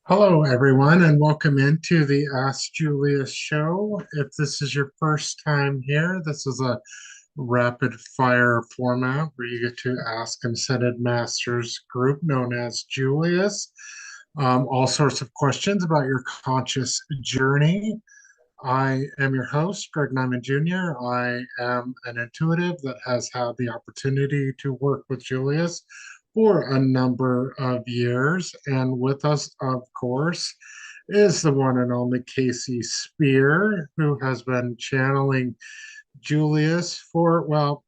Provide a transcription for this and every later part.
Hello, everyone, and welcome into the Ask Julius show. If this is your first time here, this is a rapid fire format where you get to ask an Ascended Masters group known as Julius all sorts of questions about your conscious journey. I am your host, Greg Nyman Jr. I am an intuitive that has had the opportunity to work with Julius for a number of years. And with us, of course, is the one and only Kasey Speer, who has been channeling Julius for, well,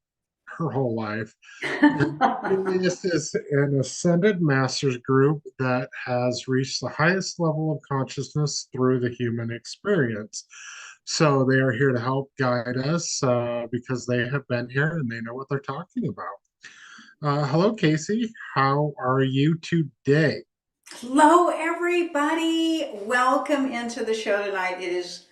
her whole life. And Julius is an ascended masters group that has reached the highest level of consciousness through the human experience. So they are here to help guide us because they have been here and they know what they're talking about. Hello, Kasey. How are you today? Hello, everybody. Welcome into the show tonight. It is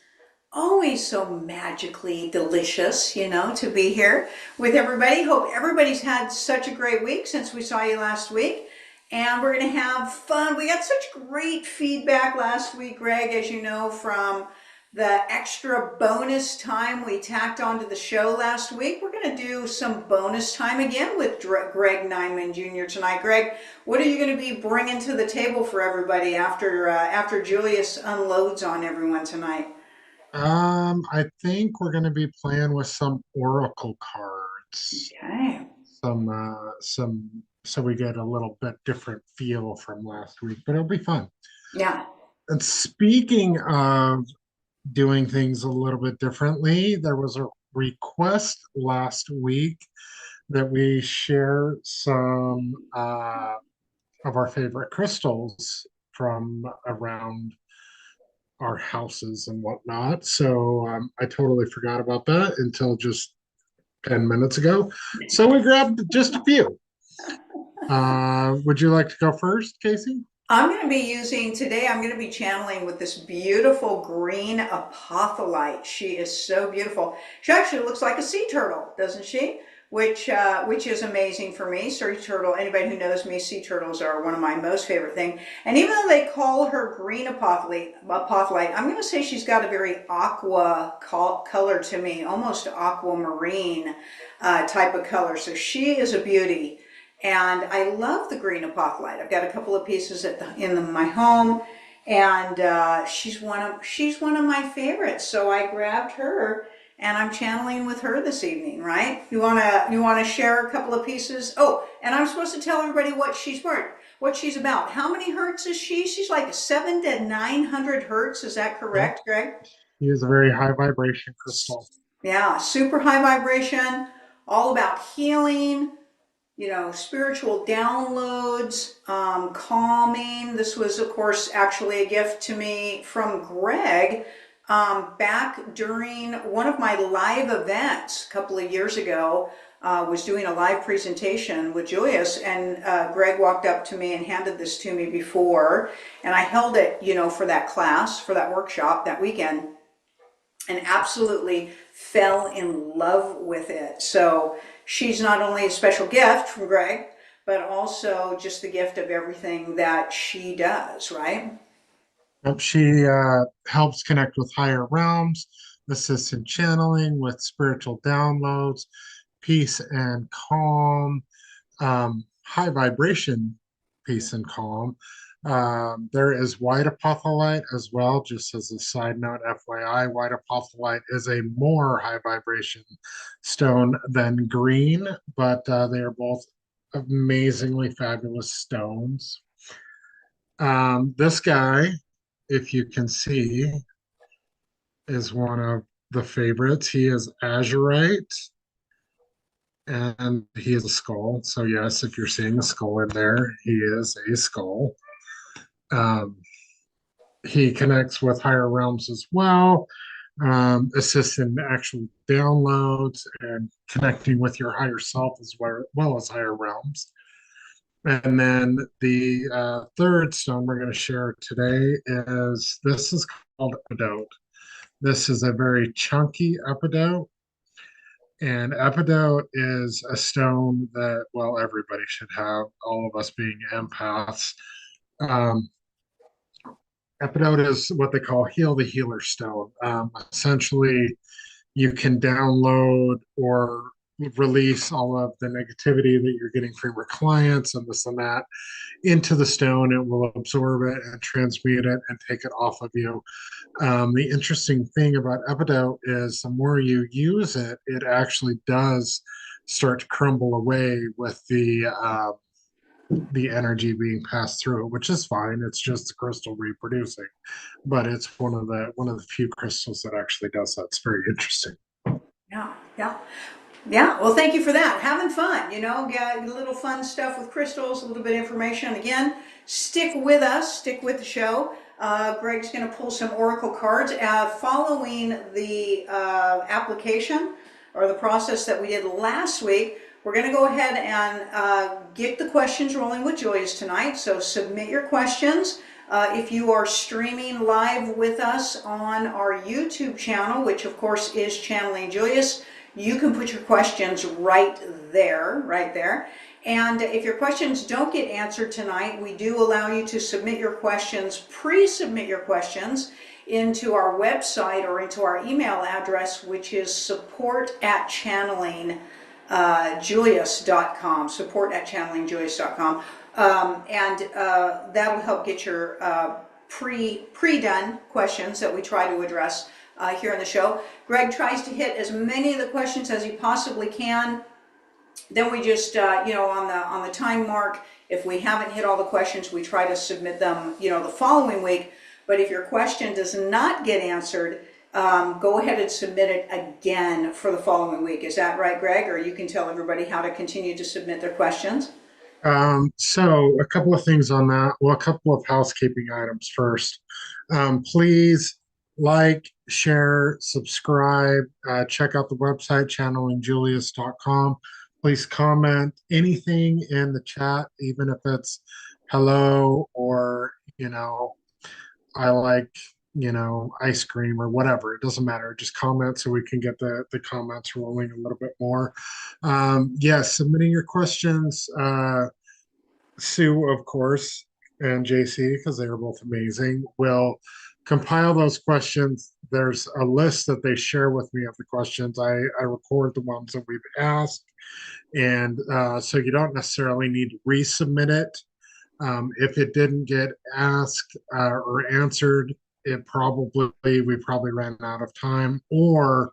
always so magically delicious, to be here with everybody. Hope everybody's had such a great week since we saw you last week. And we're going to have fun. We got such great feedback last week, Greg, as you know, from the extra bonus time we tacked onto the show last week. We're going to do some bonus time again with Greg Nyman Jr. tonight. Greg, what are you going to be bringing to the table for everybody after Julius unloads on everyone tonight? I think we're going to be playing with some oracle cards. Okay. So we get a little bit different feel from last week, but it'll be fun. Yeah. And speaking of doing things a little bit differently, there was a request last week that we share some of our favorite crystals from around our houses and whatnot. So I totally forgot about that until just 10 minutes ago. So we grabbed just a few. Would you like to go first, Kasey? I'm going to be using today, I'm going to be channeling with this beautiful green apotholite. She is so beautiful. She actually looks like a sea turtle, doesn't she? Which is amazing for me. Sea turtle, anybody who knows me, sea turtles are one of my most favorite things. And even though they call her green apotholite, I'm going to say she's got a very aqua color to me, almost aquamarine type of color. So she is a beauty. And I love the green apophyllite. I've got a couple of pieces my home, and she's one of my favorites. So I grabbed her, and I'm channeling with her this evening. Right? You wanna share a couple of pieces? Oh, and I'm supposed to tell everybody what she's about. How many hertz is she? She's like 7 to 900 hertz. Is that Yep. correct, Greg? He is a very high vibration crystal. Yeah, super high vibration, all about healing, spiritual downloads, calming. This was, of course, actually a gift to me from Greg back during one of my live events a couple of years ago. Was doing a live presentation with Julius, and Greg walked up to me and handed this to me before, and I held it, for that class, for that workshop that weekend, and absolutely fell in love with it. So she's not only a special gift from Greg, but also just the gift of everything that she does, right? Yep. She helps connect with higher realms, assists in channeling with spiritual downloads, peace and calm, high vibration peace and calm. There is white apophyllite as well, just as a side note, FYI. White apophyllite is a more high vibration stone than green, but they are both amazingly fabulous stones. This guy, if you can see, is one of the favorites. He is azurite and he is a skull. So, yes, if you're seeing a skull in there, he is a skull. Um, he connects with higher realms as well, assists in actual downloads and connecting with your higher self as well as higher realms. And then the third stone we're going to share today is called epidote. This is a very chunky epidote. And epidote is a stone that, well, everybody should have, all of us being empaths. Um, Epidote is what they call Heal the Healer Stone. Essentially, you can download or release all of the negativity that you're getting from your clients and this and that into the stone. It will absorb it and transmute it and take it off of you. The interesting thing about Epidote is the more you use it, it actually does start to crumble away with the energy being passed through it, which is fine. It's just the crystal reproducing, but it's one of the few crystals that actually does that. It's very interesting. Yeah, yeah. Yeah, well, thank you for that. Having fun, get a little fun stuff with crystals, a little bit of information. Again, stick with us, stick with the show. Greg's going to pull some oracle cards. Following the application or the process that we did last week, we're going to go ahead and get the questions rolling with Julius tonight. So submit your questions. If you are streaming live with us on our YouTube channel, which of course is Channeling Julius, you can put your questions right there, right there. And if your questions don't get answered tonight, we do allow you to submit your questions, pre-submit your questions into our website or into our email address, which is support@channelingjulius.com, support@channelingjulius.com. And that'll help get your pre-done questions that we try to address here in the show. Greg tries to hit as many of the questions as he possibly can. Then we just, on the time mark, if we haven't hit all the questions, we try to submit them, the following week. But if your question does not get answered, go ahead and submit it again for the following week. Is that right, Greg? Or you can tell everybody how to continue to submit their questions. So a couple of things on that. Well, a couple of housekeeping items first. Please like, share, subscribe, check out the website, channelingjulius.com. Please comment anything in the chat, even if it's hello or, I like, ice cream or whatever. It doesn't matter. Just comment so we can get the comments rolling a little bit more. Yes, submitting your questions. Sue, of course, and JC, because they are both amazing, will compile those questions. There's a list that they share with me of the questions. I record the ones that we've asked. And so you don't necessarily need to resubmit it. If it didn't get asked or answered, we probably ran out of time. Or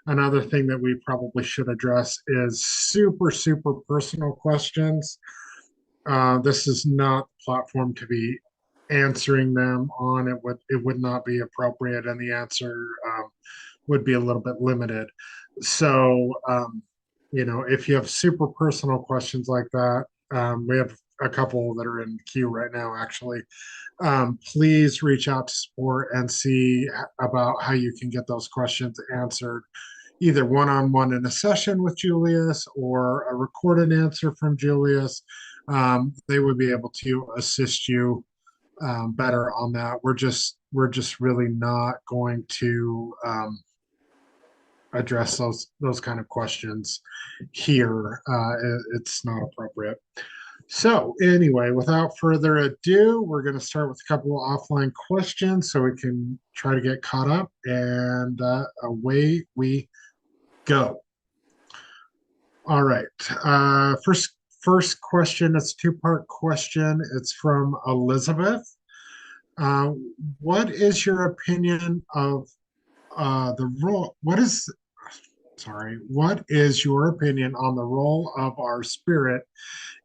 another thing that we probably should address is super, super personal questions. This is not the platform to be answering them on. It would not be appropriate, and the answer would be a little bit limited. So, if you have super personal questions like that, we have a couple that are in queue right now, actually. Please reach out to support and see about how you can get those questions answered, either one-on-one in a session with Julius or a recorded answer from Julius. They would be able to assist you better on that. We're just really not going to address those kind of questions here. It's not appropriate. So anyway, without further ado, we're going to start with a couple of offline questions so we can try to get caught up, and away go. All right. First question. It's a two-part question. It's from Elizabeth. Uh, what is your opinion of the role? What is your opinion on the role of our spirit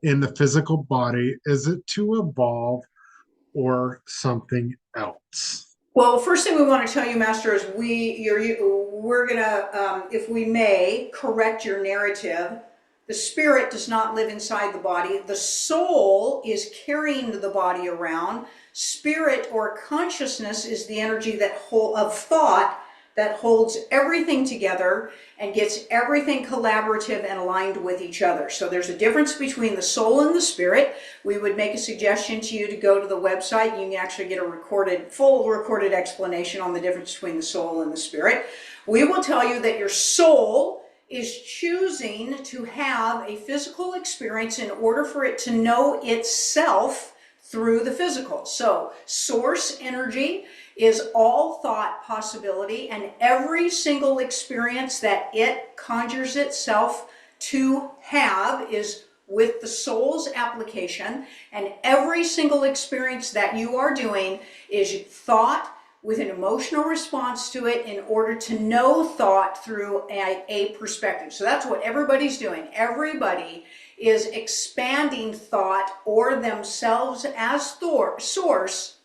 in the physical body? Is it to evolve or something else? Well, first thing we want to tell you, Master, is we're gonna, if we may, correct your narrative. The spirit does not live inside the body. The soul is carrying the body around. Spirit or consciousness is the energy of thought that holds everything together and gets everything collaborative and aligned with each other. So there's a difference between the soul and the spirit. We would make a suggestion to you to go to the website. You can actually get a full recorded explanation on the difference between the soul and the spirit. We will tell you that your soul is choosing to have a physical experience in order for it to know itself through the physical. So source energy is all thought possibility, and every single experience that it conjures itself to have is with the soul's application, and every single experience that you are doing is thought with an emotional response to it in order to know thought through a perspective. So that's what everybody's doing. Everybody is expanding thought or themselves as source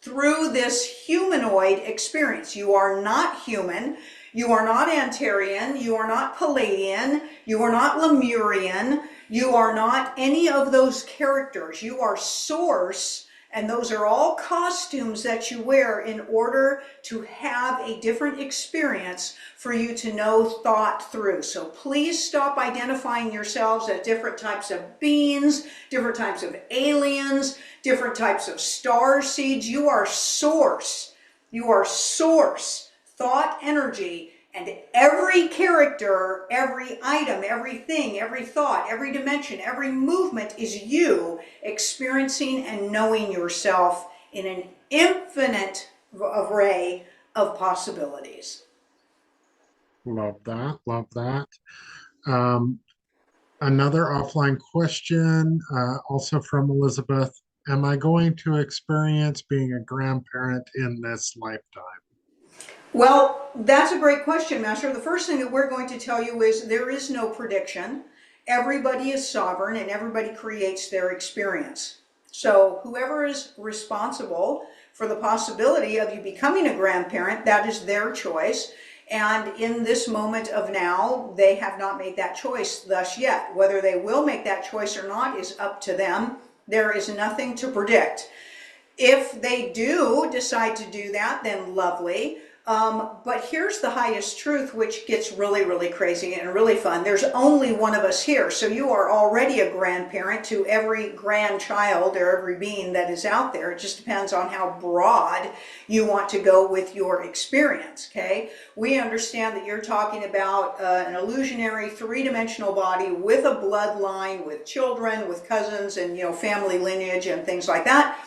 through this humanoid experience. You are not human. You are not Antarian. You are not Palladian. You are not Lemurian. You are not any of those characters. You are source, and those are all costumes that you wear in order to have a different experience for you to know thought through. So please stop identifying yourselves as different types of beings, different types of aliens, different types of star seeds. You are source. You are source, thought energy, and every character, every item, everything, every thought, every dimension, every movement is you experiencing and knowing yourself in an infinite array of possibilities. Love that. Love that. Um, Another offline question, also from Elizabeth. Am I going to experience being a grandparent in this lifetime? Well, that's a great question, Master. The first thing that we're going to tell you is there is no prediction. Everybody is sovereign and everybody creates their experience. So whoever is responsible for the possibility of you becoming a grandparent, that is their choice. And in this moment of now, they have not made that choice thus yet. Whether they will make that choice or not is up to them. There is nothing to predict. If they do decide to do that, then lovely. But here's the highest truth, which gets really, really crazy and really fun. There's only one of us here. So you are already a grandparent to every grandchild or every being that is out there. It just depends on how broad you want to go with your experience, okay? We understand that you're talking about an illusionary three-dimensional body with a bloodline, with children, with cousins, and, you know, family lineage and things like that.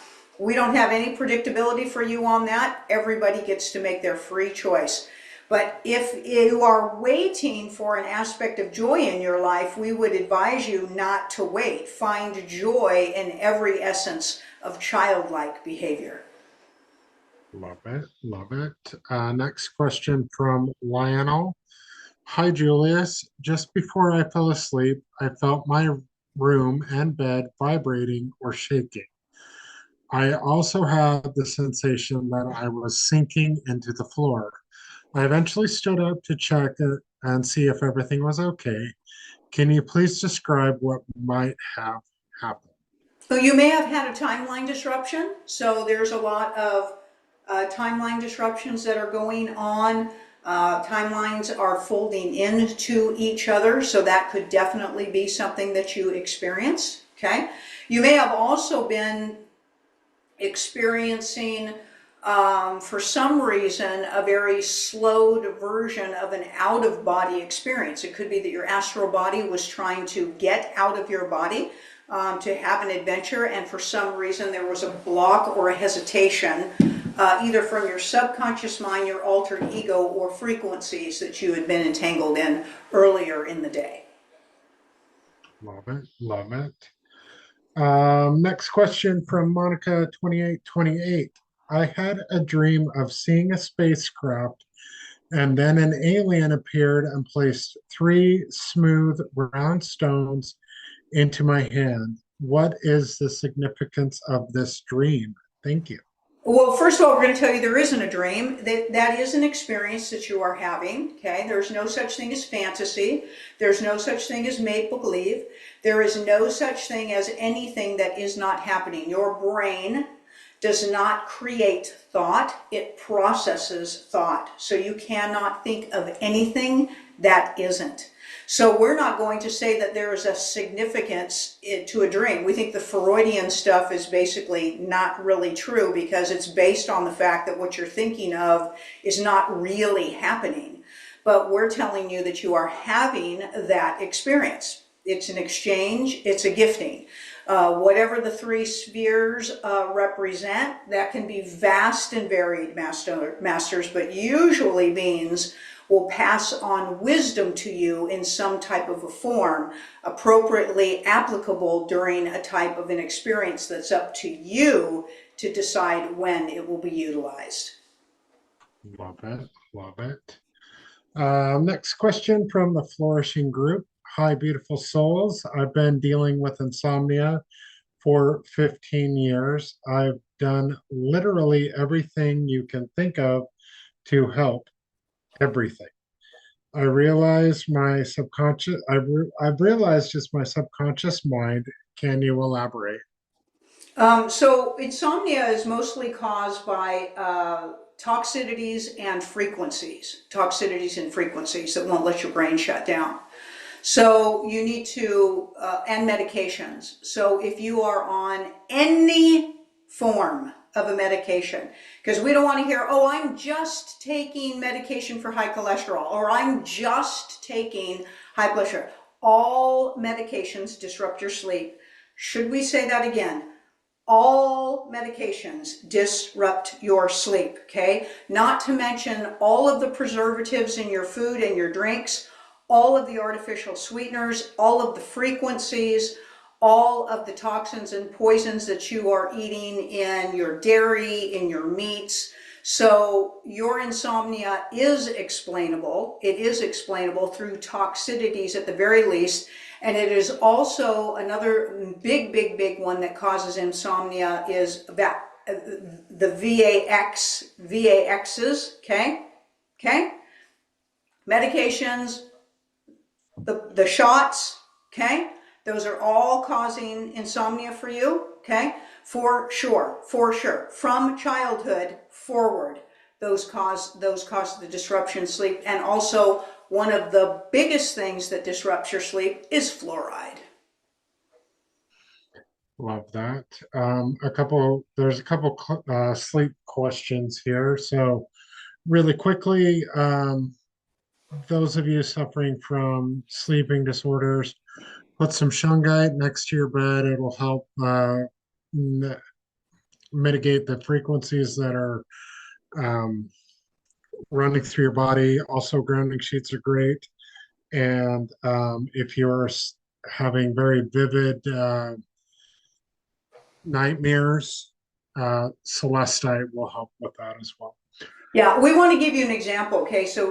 We don't have any predictability for you on that. Everybody gets to make their free choice. But if you are waiting for an aspect of joy in your life, we would advise you not to wait. Find joy in every essence of childlike behavior. Love it. Love it. Next question from Lionel. Hi, Julius. Just before I fell asleep, I felt my room and bed vibrating or shaking. I also had the sensation that I was sinking into the floor. I eventually stood up to check it and see if everything was okay. Can you please describe what might have happened? So you may have had a timeline disruption. So there's a lot of timeline disruptions that are going on. Timelines are folding into each other. So that could definitely be something that you experience. Okay. You may have also been experiencing, for some reason, a very slowed version of an out-of-body experience. It could be that your astral body was trying to get out of your body to have an adventure, and for some reason there was a block or a hesitation, either from your subconscious mind, your altered ego, or frequencies that you had been entangled in earlier in the day. Love it. Love it. Next question from Monica2828. I had a dream of seeing a spacecraft, and then an alien appeared and placed three smooth round stones into my hand. What is the significance of this dream? Thank you. Well, first of all, we're going to tell you there isn't a dream. That is an experience that you are having, okay? There's no such thing as fantasy. There's no such thing as make-believe. There is no such thing as anything that is not happening. Your brain does not create thought. It processes thought. So you cannot think of anything that isn't. So we're not going to say that there is a significance to a dream. We think the Freudian stuff is basically not really true because it's based on the fact that what you're thinking of is not really happening. But we're telling you that you are having that experience. It's an exchange, it's a gifting. Whatever the three spheres represent, that can be vast and varied, masters, but usually beings will pass on wisdom to you in some type of a form, appropriately applicable during a type of an experience that's up to you to decide when it will be utilized. Love it. Love it. Next question from the Flourishing Group. Hi, beautiful souls. I've been dealing with insomnia for 15 years. I've done literally everything you can think of to help, everything. I realize my subconscious, I've realized just my subconscious mind. Can you elaborate? So insomnia is mostly caused by toxicities and frequencies that won't let your brain shut down. So you need to, and medications. So if you are on any form of a medication, because we don't want to hear, oh, I'm just taking medication for high cholesterol, or I'm just taking high blood sugar. All medications disrupt your sleep. Should we say that again? All medications disrupt your sleep, okay? Not to mention all of the preservatives in your food and your drinks, all of the artificial sweeteners, all of the frequencies, all of the toxins and poisons that you are eating in your dairy, in your meats. So your insomnia is explainable. It is explainable through toxicities at the very least. And it is also another big one that causes insomnia is that the VAXs, okay? Medications, the shots, okay? Those are all causing insomnia for you, okay? For sure. From childhood forward, those cause the disruption in sleep. And also one of the biggest things that disrupts your sleep is fluoride. Love that. There's a couple sleep questions here. So really quickly, those of you suffering from sleeping disorders, put some shungite next to your bed. It'll help mitigate the frequencies that are um, running through your body. Also, grounding sheets are great. And if you're having very vivid nightmares, celestite will help with that as well. Yeah, we want to give you an example, okay? So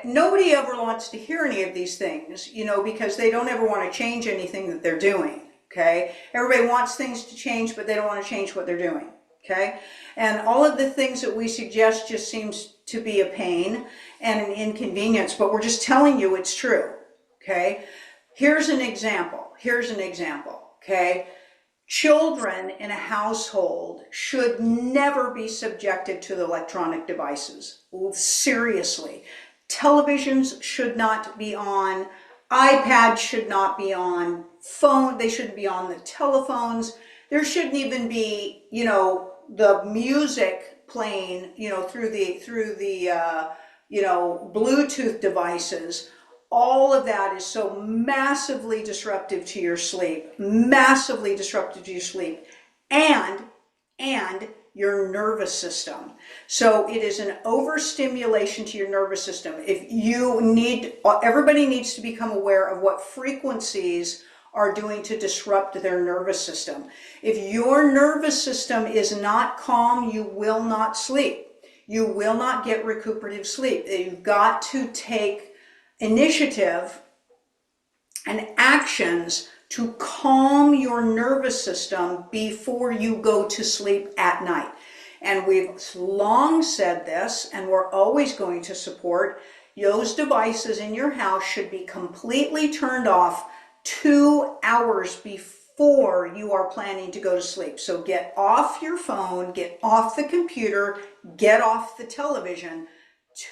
nobody ever wants to hear any of these things, because they don't ever want to change anything that they're doing, okay? Everybody wants things to change, but they don't want to change what they're doing, okay? And all of the things that we suggest just seems to be a pain and an inconvenience, but we're just telling you it's true, okay? Here's an example, okay? Children in a household should never be subjected to the electronic devices. Seriously. Televisions should not be on. iPads should not be on. They shouldn't be on the telephones. There shouldn't even be, the music playing, through the Bluetooth devices. All of that is so massively disruptive to your sleep, and your nervous system. So it is an overstimulation to your nervous system. Everybody needs to become aware of what frequencies are doing to disrupt their nervous system. If your nervous system is not calm, you will not sleep. You will not get recuperative sleep. You've got to take initiative and actions to calm your nervous system before you go to sleep at night. And we've long said this, and we're always going to support those devices in your house should be completely turned off 2 hours before you are planning to go to sleep. So get off your phone, get off the computer, get off the television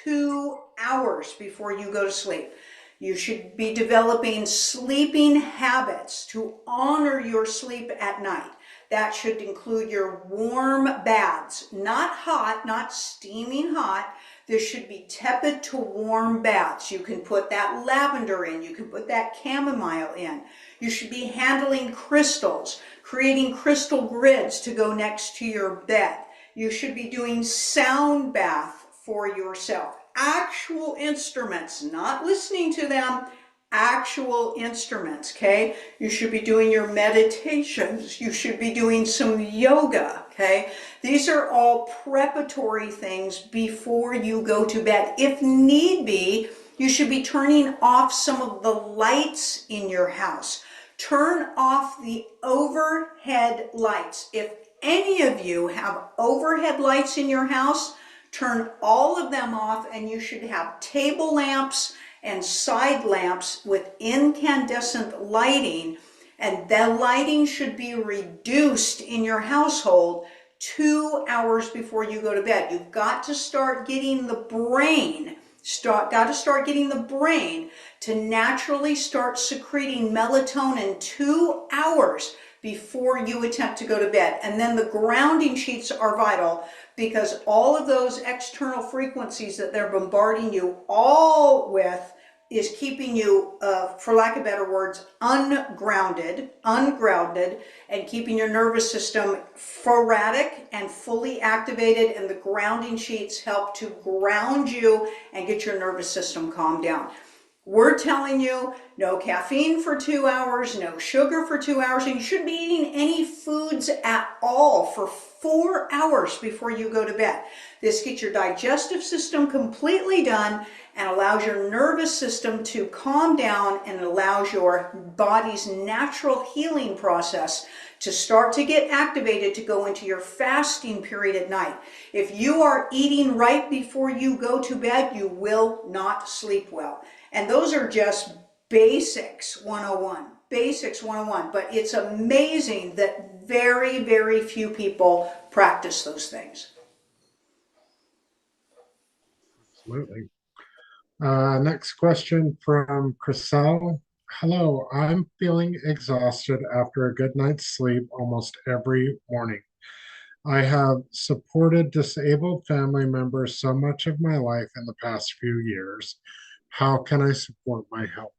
2 hours before you go to sleep. You should be developing sleeping habits to honor your sleep at night. That should include your warm baths, not hot, not steaming hot. This should be tepid to warm baths. You can put that lavender in. You can put that chamomile in. You should be handling crystals, creating crystal grids to go next to your bed. You should be doing sound bath for yourself. Actual instruments, not listening to them, actual instruments, okay? You should be doing your meditations. You should be doing some yoga, okay? These are all preparatory things before you go to bed. If need be, you should be turning off some of the lights in your house. Turn off the overhead lights. If any of you have overhead lights in your house, turn all of them off, and you should have table lamps and side lamps with incandescent lighting, and the lighting should be reduced in your household 2 hours before you go to bed. You've got to start getting the brain to naturally start secreting melatonin 2 hours before you attempt to go to bed. And then the grounding sheets are vital, because all of those external frequencies that they're bombarding you all with is keeping you, for lack of better words, ungrounded, and keeping your nervous system sporadic and fully activated. And the grounding sheets help to ground you and get your nervous system calmed down. We're telling you no caffeine for 2 hours, no sugar for 2 hours, and you shouldn't be eating any foods at all for 4 hours before you go to bed. This gets your digestive system completely done and allows your nervous system to calm down, and allows your body's natural healing process to start to get activated to go into your fasting period at night. If you are eating right before you go to bed, you will not sleep well. And those are just basics 101, but it's amazing that very, very few people practice those things. Absolutely. Next question from Chriselle. Hello, I'm feeling exhausted after a good night's sleep almost every morning. I have supported disabled family members so much of my life in the past few years. How can I support my health?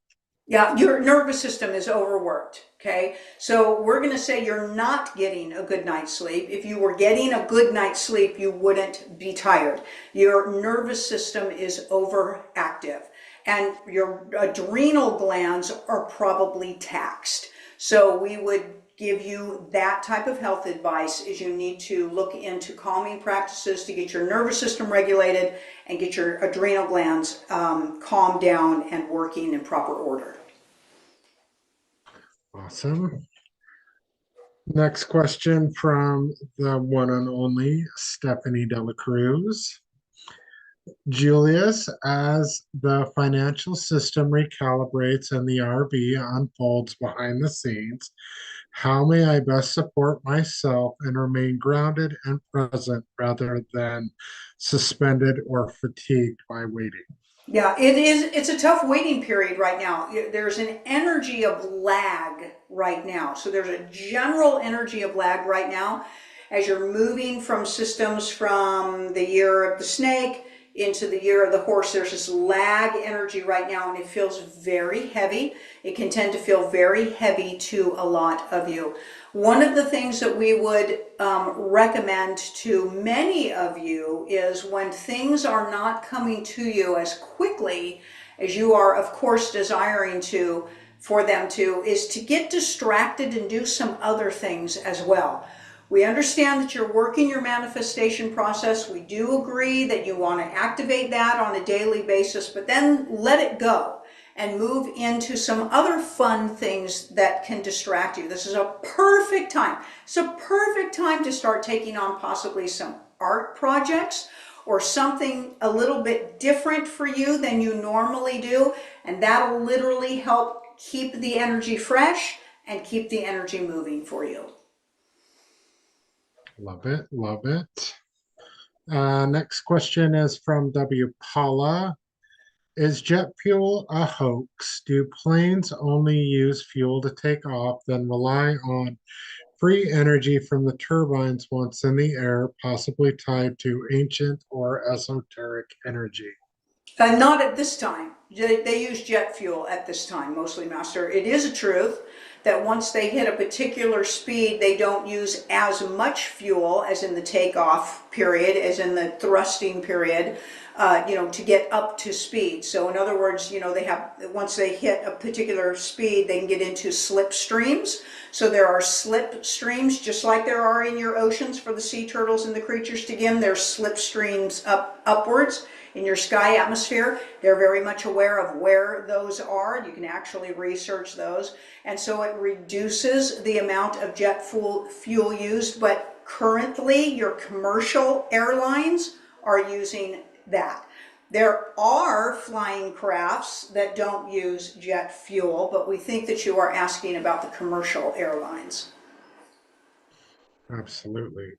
Yeah, your nervous system is overworked, okay? So we're going to say you're not getting a good night's sleep. If you were getting a good night's sleep, you wouldn't be tired. Your nervous system is overactive, and your adrenal glands are probably taxed. So we would give you that type of health advice, is you need to look into calming practices to get your nervous system regulated and get your adrenal glands calmed down and working in proper order. Awesome. Next question from the one and only Stephanie Dela Cruz. Julius, as the financial system recalibrates and the RV unfolds behind the scenes, how may I best support myself and remain grounded and present rather than suspended or fatigued by waiting? Yeah, it is. It's a tough waiting period right now. There's an energy of lag right now. So there's a general energy of lag right now as you're moving from systems from the year of the snake into the year of the horse. There's this lag energy right now, and it feels very heavy. It can tend to feel very heavy to a lot of you. One of the things that we would recommend to many of you is, when things are not coming to you as quickly as you are, of course, desiring to, for them to, is to get distracted and do some other things as well. We understand that you're working your manifestation process. We do agree that you want to activate that on a daily basis, but then let it go and move into some other fun things that can distract you. This is a perfect time. It's a perfect time to start taking on possibly some art projects or something a little bit different for you than you normally do. And that'll literally help keep the energy fresh and keep the energy moving for you. Love it. Love it. Next question is from W. Paula. Is jet fuel a hoax? Do planes only use fuel to take off, then rely on free energy from the turbines once in the air, possibly tied to ancient or esoteric energy. Not at this time. They use jet fuel at this time, mostly, Master. It is a truth that once they hit a particular speed, they don't use as much fuel as in the takeoff period, as in the thrusting period, to get up to speed. So in other words, they have, once they hit a particular speed, they can get into slip streams. So there are slip streams, just like there are in your oceans for the sea turtles and the creatures to swim. There's slip streams upwards in your sky atmosphere. They're very much aware of where those are. You can actually research those. And so it reduces the amount of jet fuel used, but currently your commercial airlines are using that. There are flying crafts that don't use jet fuel, but we think that you are asking about the commercial airlines. Absolutely.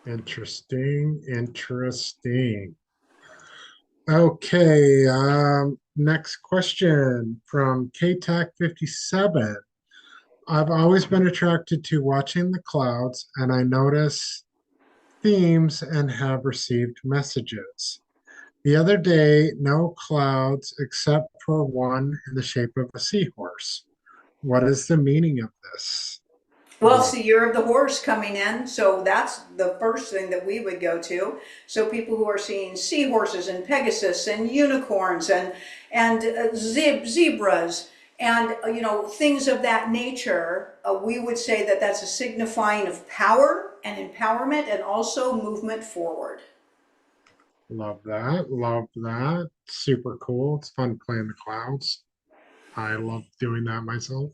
Interesting. Interesting. Okay. Next question from KTAC 57. I've always been attracted to watching the clouds, and I notice themes and have received messages. The other day, no clouds except for one in the shape of a seahorse. What is the meaning of this? Well, it's Whoa. the year of the horse coming in, so that's the first thing that we would go to. So people who are seeing seahorses and Pegasus and unicorns and zebras and things of that nature, we would say that that's a signifying of power and empowerment and also movement forward. Love that. Love that. Super cool. It's fun playing the clouds. I love doing that myself.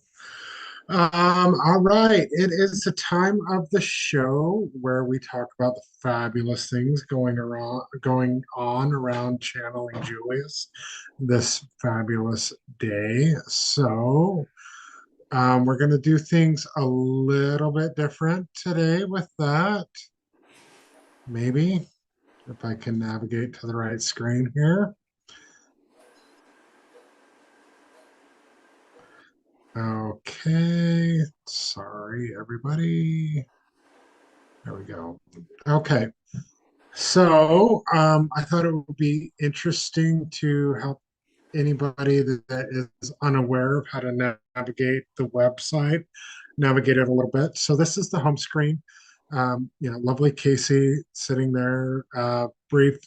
All right. It is the time of the show where we talk about the fabulous things going on around channeling Julius this fabulous day. So, we're going to do things a little bit different today with that. Maybe if I can navigate to the right screen here. Okay. Sorry, everybody. There we go. Okay. So, I thought it would be interesting to help anybody that is unaware of how to navigate the website, navigate it a little bit. So this is the home screen. Lovely Kasey sitting there, brief,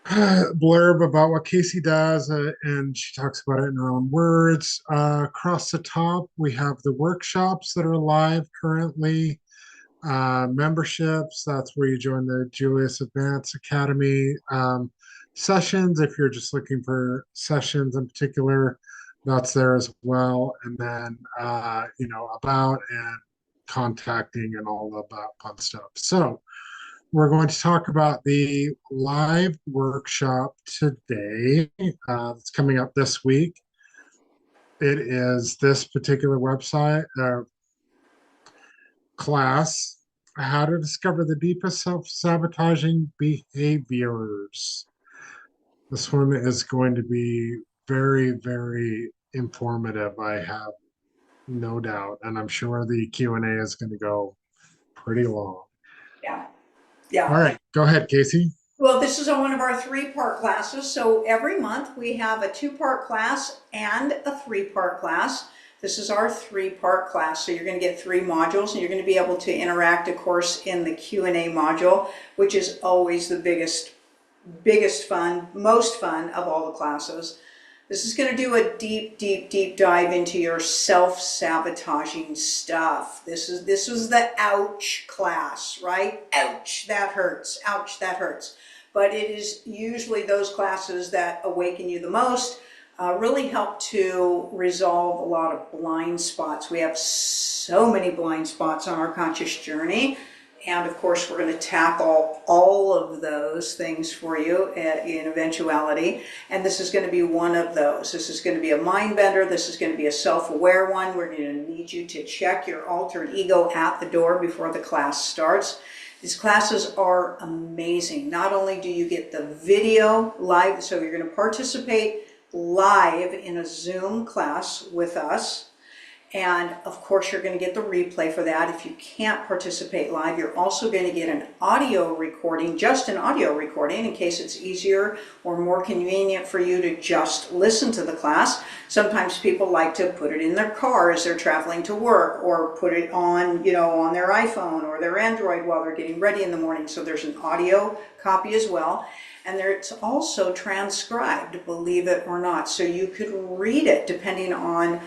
blurb about what Kasey does, and she talks about it in her own words. Across the top, we have the workshops that are live currently. Memberships, that's where you join the Julius Advanced Academy. Sessions, if you're just looking for sessions in particular, that's there as well. And then, about and contacting and all of that fun stuff. So, we're going to talk about the live workshop today. It's coming up this week. It is this particular website class, How to Discover the Deepest Self-Sabotaging Behaviors. This one is going to be very, very informative, I have no doubt. And I'm sure the Q&A is going to go pretty long. Yeah, All yeah. right, go ahead, Kasey. Well, this is on one of our three-part classes. So every month we have a two-part class and a three-part class. This is our three-part class. So you're going to get three modules and you're going to be able to interact, of course, in the Q&A module, which is always the biggest fun, most fun of all the classes. This is going to do a deep, deep, deep dive into your self-sabotaging stuff. This was the ouch class, right? Ouch, that hurts. Ouch, that hurts. But it is usually those classes that awaken you the most, really help to resolve a lot of blind spots. We have so many blind spots on our conscious journey. And of course, we're going to tackle all of those things for you in eventuality. And this is going to be one of those. This is going to be a mind bender. This is going to be a self-aware one. We're going to need you to check your altered ego at the door before the class starts. These classes are amazing. Not only do you get the video live, so you're going to participate live in a Zoom class with us. And of course, you're going to get the replay for that. If you can't participate live, you're also going to get an audio recording, just an audio recording, in case it's easier or more convenient for you to just listen to the class. Sometimes people like to put it in their car as they're traveling to work, or put it on, on their iPhone or their Android while they're getting ready in the morning. So there's an audio copy as well. And it's also transcribed, believe it or not. So you could read it depending on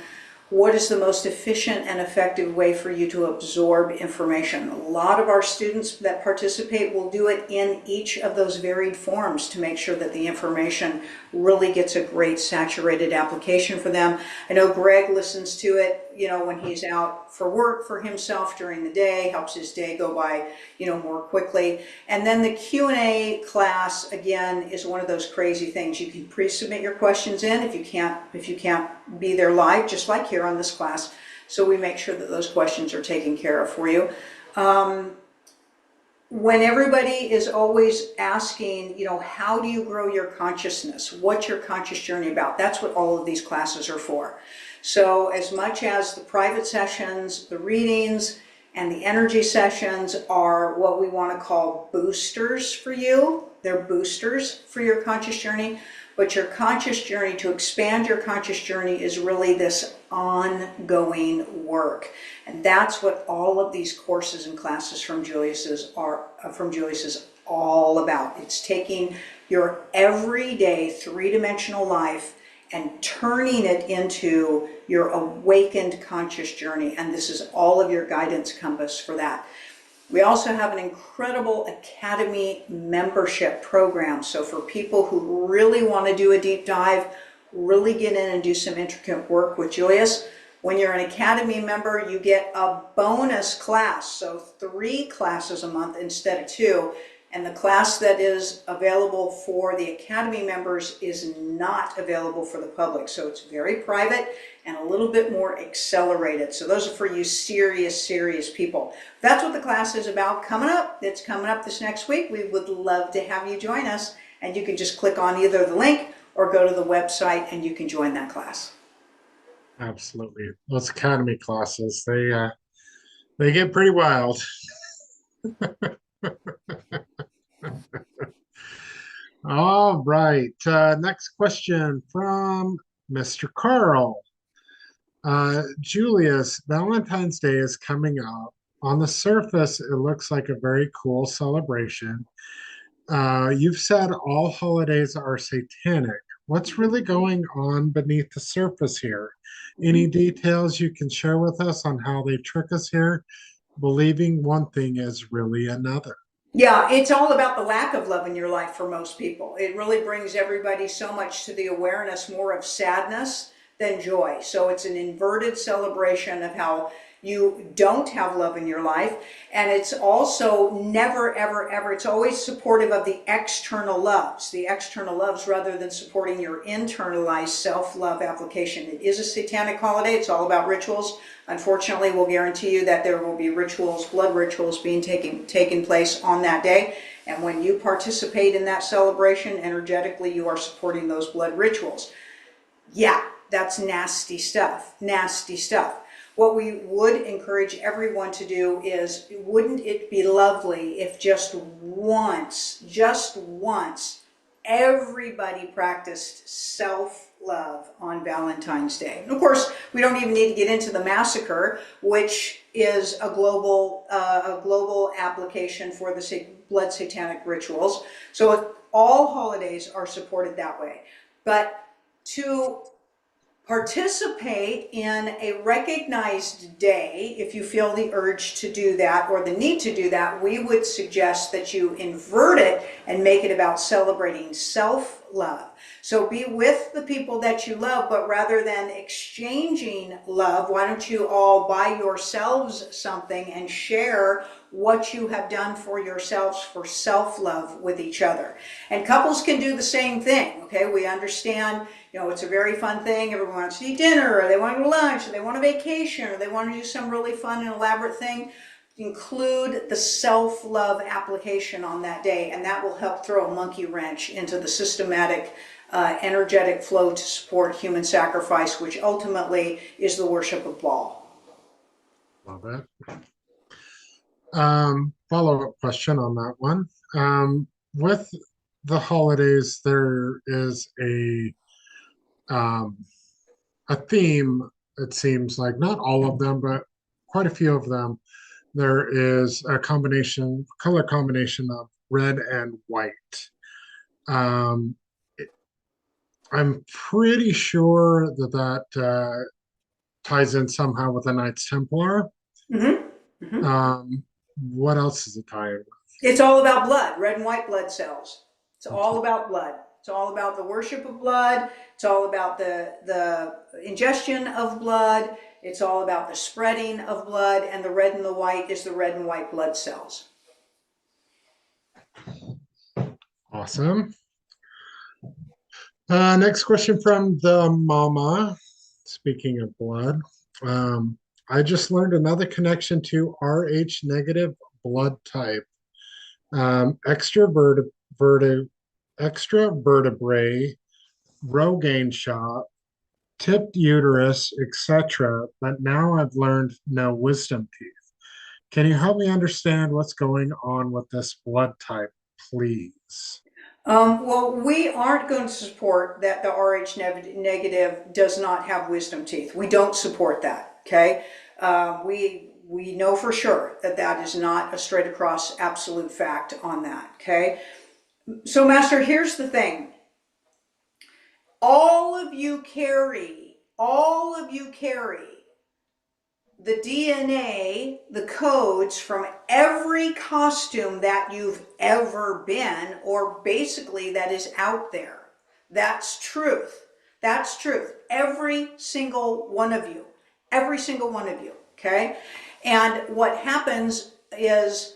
what is the most efficient and effective way for you to absorb information. A lot of our students that participate will do it in each of those varied forms to make sure that the information really gets a great saturated application for them. I know Greg listens to it, when he's out for work for himself during the day, helps his day go by, more quickly. And then the Q&A class, again, is one of those crazy things. You can pre-submit your questions in if you can't be there live, just like here on this class. So we make sure that those questions are taken care of for you. When everybody is always asking, how do you grow your consciousness? What's your conscious journey about? That's what all of these classes are for. So as much as the private sessions, the readings, and the energy sessions are what we want to call boosters for you. They're boosters for your conscious journey. But your conscious journey, to expand your conscious journey, is really this ongoing work. And that's what all of these courses and classes from Julius is all about. It's taking your everyday three-dimensional life and turning it into your awakened conscious journey. And this is all of your guidance compass for that. We also have an incredible Academy membership program. So for people who really want to do a deep dive, really get in and do some intricate work with Julius, when you're an Academy member, you get a bonus class. So 3 classes a month instead of 2. And the class that is available for the Academy members is not available for the public. So it's very private and a little bit more accelerated. So those are for you serious people. That's what the class is about coming up. It's coming up this next week. We would love to have you join us. And you can just click on either the link or go to the website and you can join that class. Absolutely. Those Academy classes, they get pretty wild. All right. Next question from Mr. Carl. Julius, Valentine's Day is coming up. On the surface, it looks like a very cool celebration. You've said all holidays are satanic. What's really going on beneath the surface here? Any details you can share with us on how they trick us here, believing one thing is really another? Yeah, it's all about the lack of love in your life for most people. It really brings everybody so much to the awareness more of sadness than joy. So it's an inverted celebration of how you don't have love in your life. And it's also never, ever, ever, it's always supportive of the external loves rather than supporting your internalized self-love application. It is a satanic holiday. It's all about rituals. Unfortunately, we'll guarantee you that there will be rituals, blood rituals being taking place on that day. And when you participate in that celebration, energetically, you are supporting those blood rituals. Yeah, that's nasty stuff, nasty stuff. What we would encourage everyone to do is, wouldn't it be lovely if just once, everybody practiced self-love on Valentine's Day? And of course, we don't even need to get into the massacre, which is a global application for the blood satanic rituals. So all holidays are supported that way. But to participate in a recognized day, if you feel the urge to do that or the need to do that, we would suggest that you invert it and make it about celebrating self-love. So be with the people that you love, but rather than exchanging love, why don't you all buy yourselves something and share what you have done for yourselves for self-love with each other. And couples can do the same thing, okay? We understand, it's a very fun thing. Everyone wants to eat dinner, or they want to go to lunch, or they want a vacation, or they want to do some really fun and elaborate thing. Include the self-love application on that day, and that will help throw a monkey wrench into the systematic energetic flow to support human sacrifice, which ultimately is the worship of Baal. Love it. Follow-up question on that one. With the holidays, there is um, a theme, it seems like, not all of them, but quite a few of them. There is a color combination of red and white. Um, I'm pretty sure that ties in somehow with the Knights Templar. Mm-hmm. Mm-hmm. What else is it tied with? It's all about blood, red and white blood cells. It's all about blood. It's all about the worship of blood. It's all about the ingestion of blood. It's all about the spreading of blood, and the red and the white is the red and white blood cells. Awesome. Next question from the mama. Speaking of blood, I just learned another connection to Rh negative blood type. Extra extra vertebrae, Rogaine shot, tipped uterus, etc. But now I've learned no wisdom teeth. Can you help me understand what's going on with this blood type, please? Well, we aren't going to support that the negative does not have wisdom teeth. We don't support that. Okay, we know for sure that that is not a straight across absolute fact on that. Okay, so Master, here's the thing. All of you carry the DNA, the codes from every costume that you've ever been, or basically that is out there. That's truth. That's truth. Every single one of you. Every single one of you. Okay? And what happens is,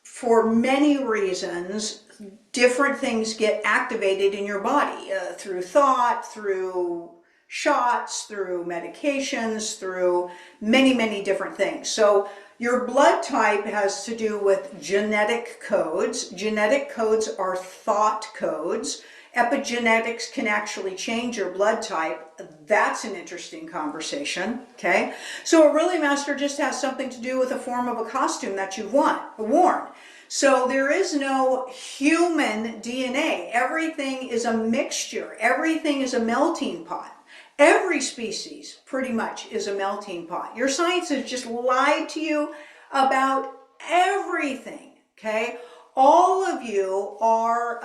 for many reasons, different things get activated in your body through thought, through shots, through medications, through many, many different things. So your blood type has to do with genetic codes. Genetic codes are thought codes. Epigenetics can actually change your blood type. That's an interesting conversation, okay? So it really, Master, just has something to do with a form of a costume that you've worn. So there is no human DNA. Everything is a mixture. Everything is a melting pot. Every species, pretty much, is a melting pot. Your science has just lied to you about everything, okay? All of you are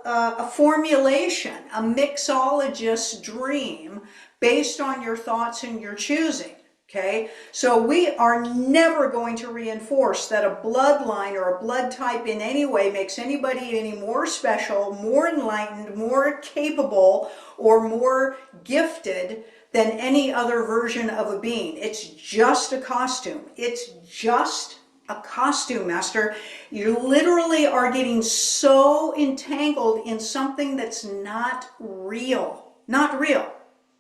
a formulation, a mixologist's dream based on your thoughts and your choosing. Okay, so we are never going to reinforce that a bloodline or a blood type in any way makes anybody any more special, more enlightened, more capable, or more gifted than any other version of a being. It's just a costume. It's just a costume, Master. You literally are getting so entangled in something that's not real. Not real.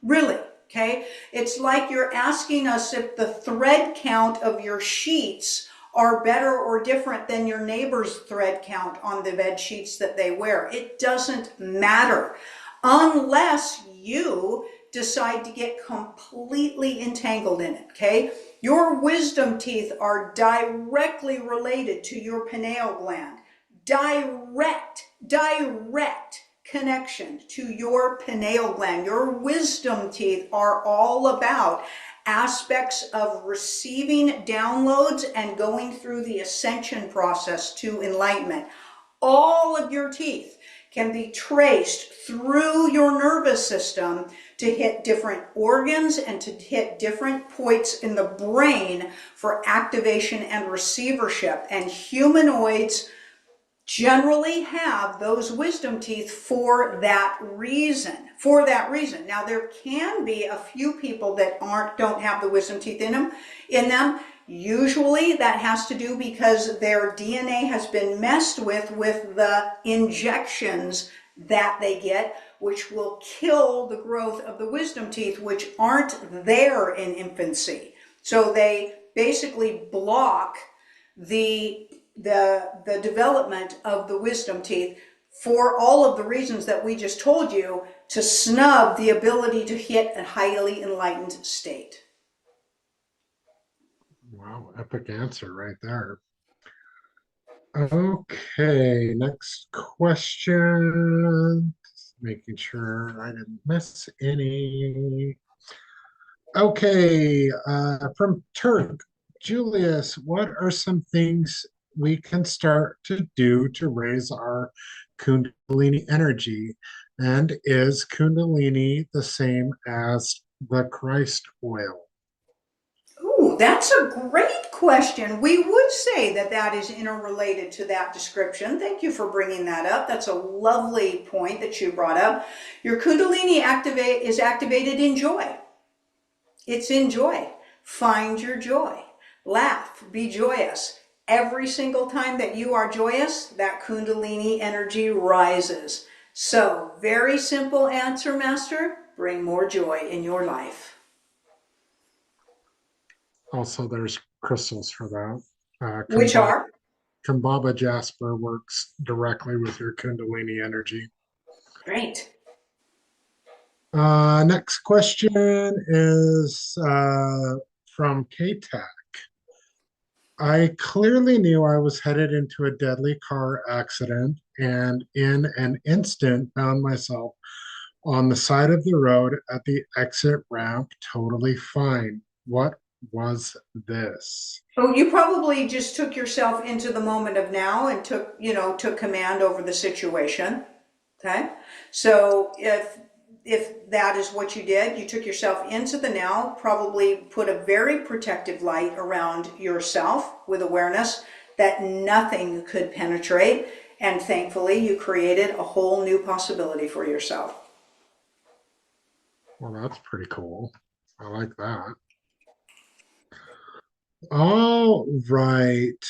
Really. Okay, it's like you're asking us if the thread count of your sheets are better or different than your neighbor's thread count on the bed sheets that they wear. It doesn't matter unless you decide to get completely entangled in it, okay? Your wisdom teeth are directly related to your pineal gland. Direct connection to your pineal gland. Your wisdom teeth are all about aspects of receiving downloads and going through the ascension process to enlightenment. All of your teeth can be traced through your nervous system to hit different organs and to hit different points in the brain for activation and receivership. And humanoids generally have those wisdom teeth for that reason. Now, there can be a few people that don't have the wisdom teeth in them. Usually that has to do because their DNA has been messed with the injections that they get, which will kill the growth of the wisdom teeth, which aren't there in infancy. So they basically block the development of the wisdom teeth for all of the reasons that we just told you, to snub the ability to hit a highly enlightened state. Wow, epic answer right there. Okay, next question. Making sure I didn't miss any. Okay, from Turk, Julius, what are some things we can start to do to raise our Kundalini energy? And is Kundalini the same as the Christ oil? Ooh, that's a great question. We would say that that is interrelated to that description. Thank you for bringing that up. That's a lovely point that you brought up. Your Kundalini is activated in joy. It's in joy. Find your joy. Laugh. Be joyous. Every single time that you are joyous, that Kundalini energy rises. So, very simple answer, Master. Bring more joy in your life. Also, there's crystals for that. Which are? Kambaba Jasper works directly with your Kundalini energy. Great. Next question is from KTAC. I clearly knew I was headed into a deadly car accident and in an instant found myself on the side of the road at the exit ramp, totally fine. What was this? Oh, you probably just took yourself into the moment of now and took command over the situation. Okay. So if that is what you did, you took yourself into the now, probably put a very protective light around yourself with awareness that nothing could penetrate. And thankfully, you created a whole new possibility for yourself. Well, that's pretty cool. I like that. All right.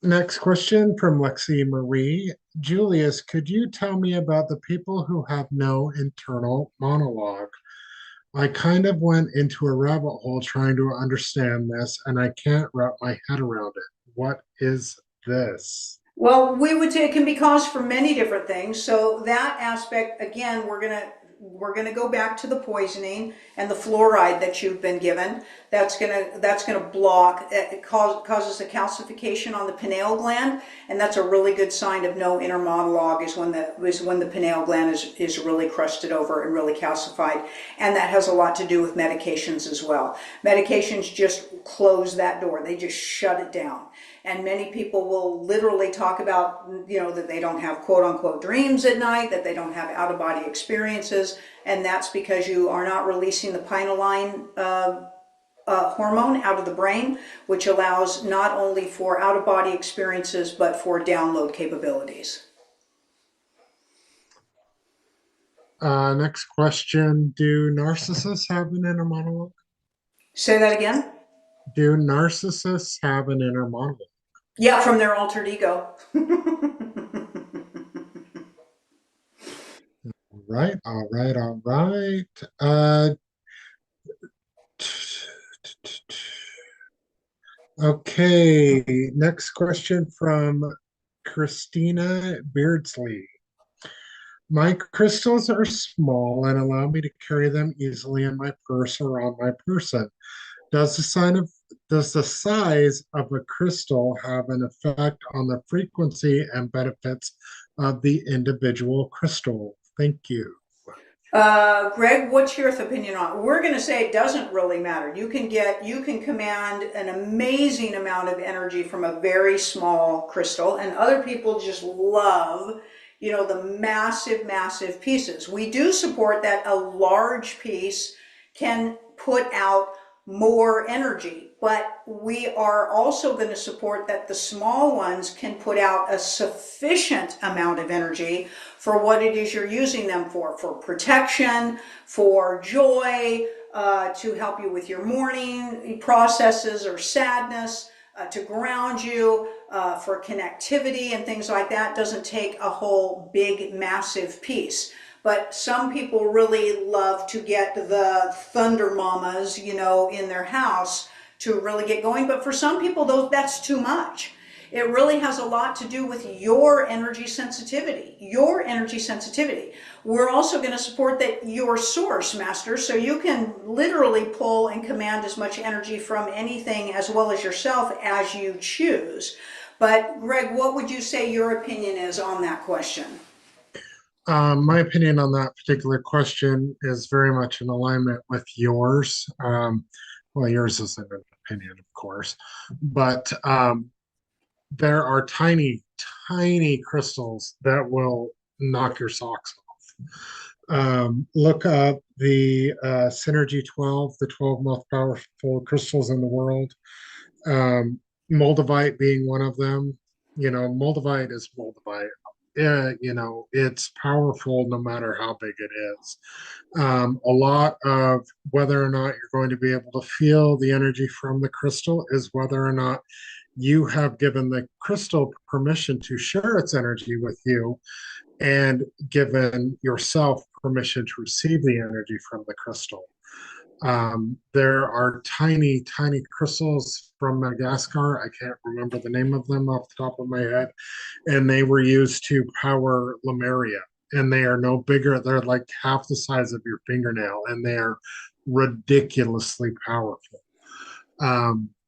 Next question from Lexi Marie. Julius, could you tell me about the people who have no internal monologue? I kind of went into a rabbit hole trying to understand this, and I can't wrap my head around it. What is this? Well, we would say it can be caused from many different things. So that aspect, again, we're gonna go back to the poisoning and the fluoride that you've been given. That's gonna block. It causes a calcification on the pineal gland, and that's a really good sign of no inner monologue. Is when the pineal gland is really crusted over and really calcified, and that has a lot to do with medications as well. Medications just close that door. They just shut it down. And many people will literally talk about, that they don't have quote unquote dreams at night, that they don't have out of body experiences. And that's because you are not releasing the pinealine hormone out of the brain, which allows not only for out of body experiences, but for download capabilities. Next question. Do narcissists have an inner monologue? Say that again? Do narcissists have an inner monologue? Yeah, from their altered ego. Right, all right, all right. Okay, next question from Christina Beardsley. My crystals are small and allow me to carry them easily in my purse or on my person. Does does the size of a crystal have an effect on the frequency and benefits of the individual crystal? Thank you. Greg, what's your opinion on it? We're going to say it doesn't really matter. You can command an amazing amount of energy from a very small crystal, and other people just love, the massive, massive pieces. We do support that a large piece can put out more energy, but we are also going to support that the small ones can put out a sufficient amount of energy for what it is you're using them for protection, for joy, to help you with your mourning processes or sadness, to ground you, for connectivity and things like that. Doesn't take a whole big, massive piece. But some people really love to get the thunder mamas, in their house to really get going. But for some people, that's too much. It really has a lot to do with your energy sensitivity. Your energy sensitivity. We're also going to support that your source, Master, so you can literally pull and command as much energy from anything as well as yourself as you choose. But Greg, what would you say your opinion is on that question? My opinion on that particular question is very much in alignment with yours. Well, yours isn't an opinion, of course, but there are tiny, tiny crystals that will knock your socks off. Look up the Synergy 12, the 12 most powerful crystals in the world. Moldavite being one of them. Moldavite is Moldavite. It's powerful no matter how big it is. A lot of whether or not you're going to be able to feel the energy from the crystal is whether or not you have given the crystal permission to share its energy with you and given yourself permission to receive the energy from the crystal. There are tiny, tiny crystals from Madagascar. I can't remember the name of them off the top of my head. And they were used to power Lemuria. And they are no bigger. They're like half the size of your fingernail, and they are ridiculously powerful.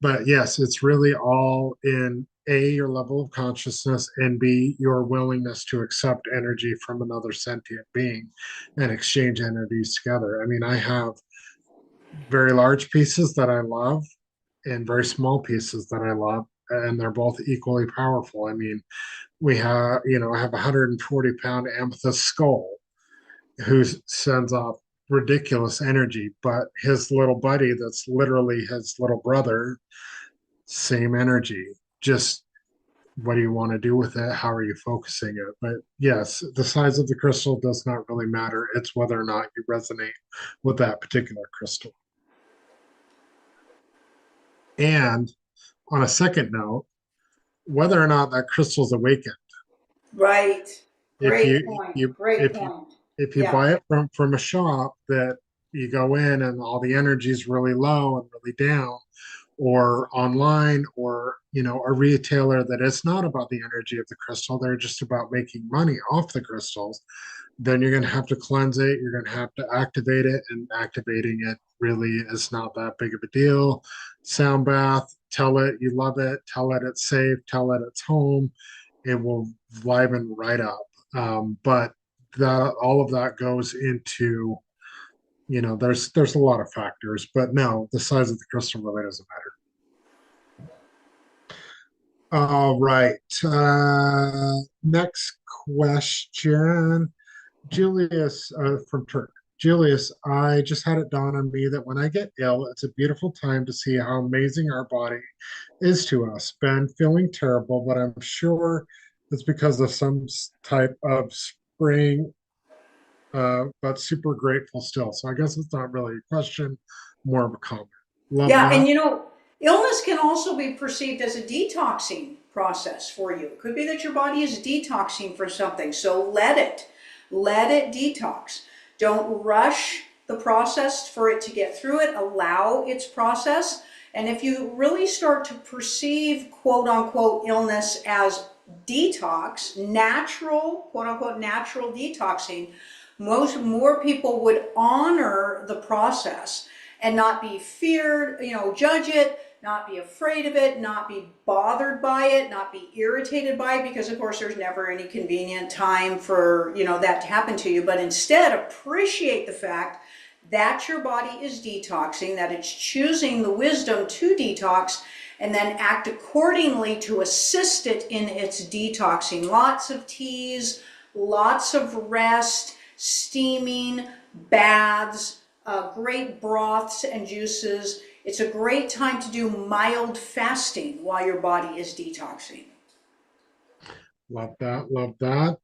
But yes, it's really all in A, your level of consciousness, and B, your willingness to accept energy from another sentient being and exchange energies together. I mean, I have very large pieces that I love and very small pieces that I love, and they're both equally powerful. I mean, I have a 140-pound amethyst skull who sends off ridiculous energy, but his little buddy, that's literally his little brother, same energy. Just what do you want to do with it? How are you focusing it? But yes, the size of the crystal does not really matter. It's whether or not you resonate with that particular crystal. And on a second note, whether or not that crystal's awakened. Right. If Great you point. you Great if you point. if you Yeah. buy it from a shop that you go in and all the energy is really low and really down, or online, or a retailer that is not about the energy of the crystal, they're just about making money off the crystals, then you're going to have to cleanse it, you're going to have to activate it, and activating it really is not that big of a deal. Sound bath, tell it you love it, tell it it's safe, tell it it's home, it will liven right up. But that all of that goes into, there's a lot of factors, but no, the size of the crystal really doesn't matter. All right. Next question. Julius from Turk. Julius, I just had it dawn on me that when I get ill, it's a beautiful time to see how amazing our body is to us. Been feeling terrible, but I'm sure it's because of some type of spring, but super grateful still. So I guess it's not really a question, more of a comment. Love Yeah, and that. illness can also be perceived as a detoxing process for you. It could be that your body is detoxing for something, so let it detox. Don't rush the process for it to get through it. Allow its process. And if you really start to perceive quote unquote illness as detox, natural, quote unquote, natural detoxing, more people would honor the process and not be feared, judge it, not be afraid of it, not be bothered by it, not be irritated by it, because of course there's never any convenient time for, that to happen to you, but instead appreciate the fact that your body is detoxing, that it's choosing the wisdom to detox, and then act accordingly to assist it in its detoxing. Lots of teas, lots of rest, steaming, baths, great broths and juices. It's a great time to do mild fasting while your body is detoxing. Love that. Love that.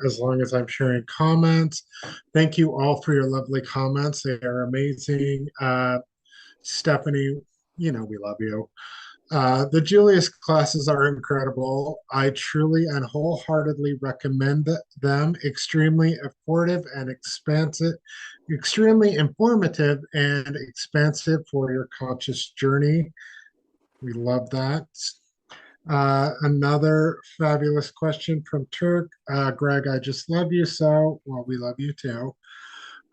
As long as I'm sharing comments, thank you all for your lovely comments. They are amazing. Stephanie, we love you. The Julius classes are incredible. I truly and wholeheartedly recommend them. Extremely affordable and expansive, extremely informative and expansive for your conscious journey. We love that. Another fabulous question from Turk. Greg, I just love you so. Well, we love you too.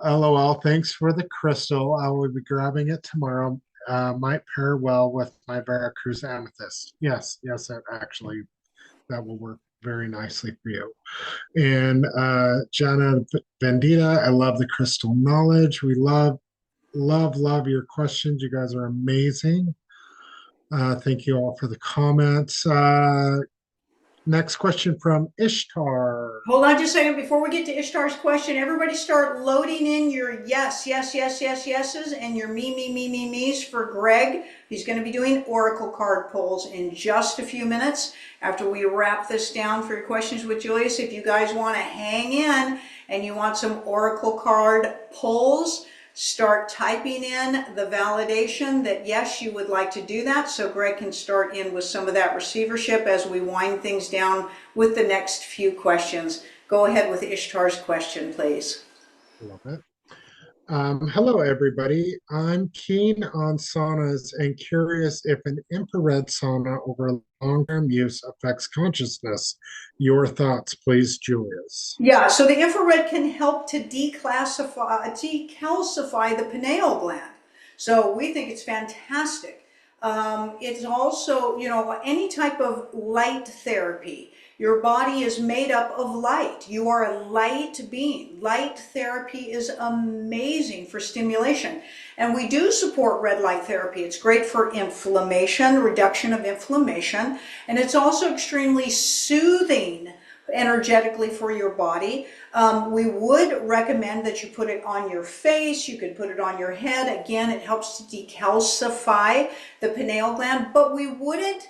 LOL, thanks for the crystal. I will be grabbing it tomorrow. Might pair well with my Veracruz amethyst. Yes, yes, that will work very nicely for you. And Jana Bendita, I love the crystal knowledge. We love your questions. You guys are amazing. Thank you all for the comments. Next question from Ishtar. Hold on just a second before we get to Ishtar's question. Everybody start loading in your yeses and your me's for Greg. He's going to be doing oracle card pulls in just a few minutes after we wrap this down for your questions with Julius. If you guys want to hang in and you want some oracle card pulls, start typing in the validation that yes, you would like to do that, so Greg can start in with some of that receivership as we wind things down with the next few questions. Go ahead with Ishtar's question, please. Love it. Hello, everybody. I'm keen on saunas and curious if an infrared sauna over long-term use affects consciousness. Your thoughts, please, Julius. Yeah, so the infrared can help to decalcify the pineal gland. So we think it's fantastic. It's also, any type of light therapy. Your body is made up of light. You are a light being. Light therapy is amazing for stimulation. And we do support red light therapy. It's great for inflammation, reduction of inflammation, and it's also extremely soothing energetically for your body. We would recommend that you put it on your face. You could put it on your head. Again, it helps to decalcify the pineal gland, but we wouldn't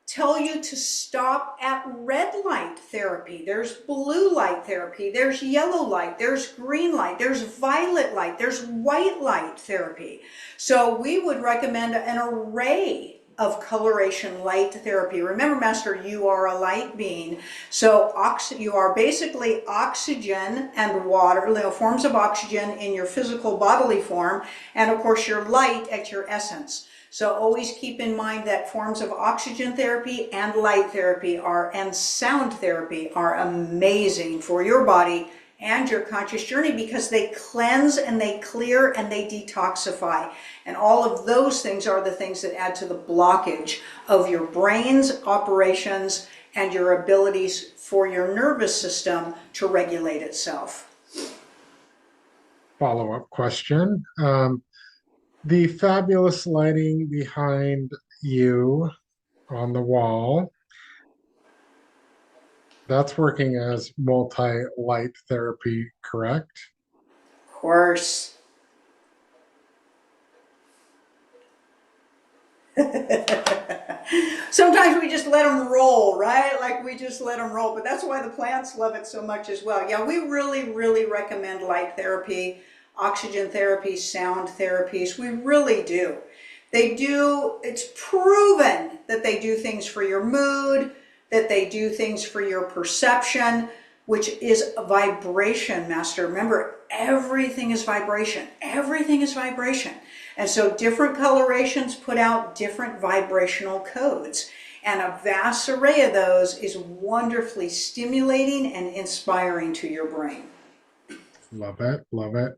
tell you to stop at red light therapy. There's blue light therapy, there's yellow light, there's green light, there's violet light, there's white light therapy. So we would recommend an array of coloration light therapy. Remember, Master, you are a light being. So you are basically oxygen and water, forms of oxygen in your physical bodily form, and of course your light at your essence. So always keep in mind that forms of oxygen therapy and light therapy and sound therapy are amazing for your body and your conscious journey because they cleanse and they clear and they detoxify. And all of those things are the things that add to the blockage of your brain's operations and your abilities for your nervous system to regulate itself. Follow-up question. The fabulous lighting behind you on the wall, that's working as multi-light therapy, correct? Of course. Sometimes we just let them roll, right? Like we just let them roll, but that's why the plants love it so much as well. Yeah, we really recommend light therapy, oxygen therapy, sound therapies. We really do. It's proven that they do things for your mood, that they do things for your perception, which is a vibration, Master. Remember, everything is vibration. Everything is vibration. And so different colorations put out different vibrational codes. And a vast array of those is wonderfully stimulating and inspiring to your brain. Love it, love it.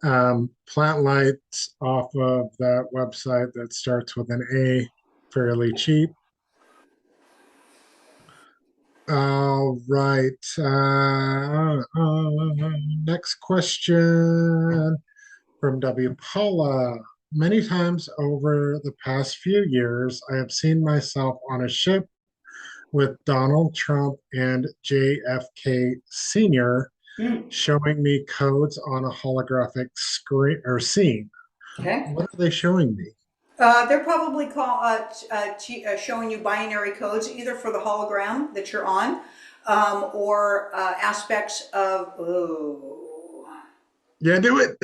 Plant lights off of that website that starts with an A, fairly cheap. All right. Next question from W. Paula. Many times over the past few years, I have seen myself on a ship with Donald Trump and JFK Sr. showing me codes on a holographic screen or scene. Okay. What are they showing me? They're probably showing you binary codes, either for the hologram that you're on, or aspects of. Oh. Yeah, do it.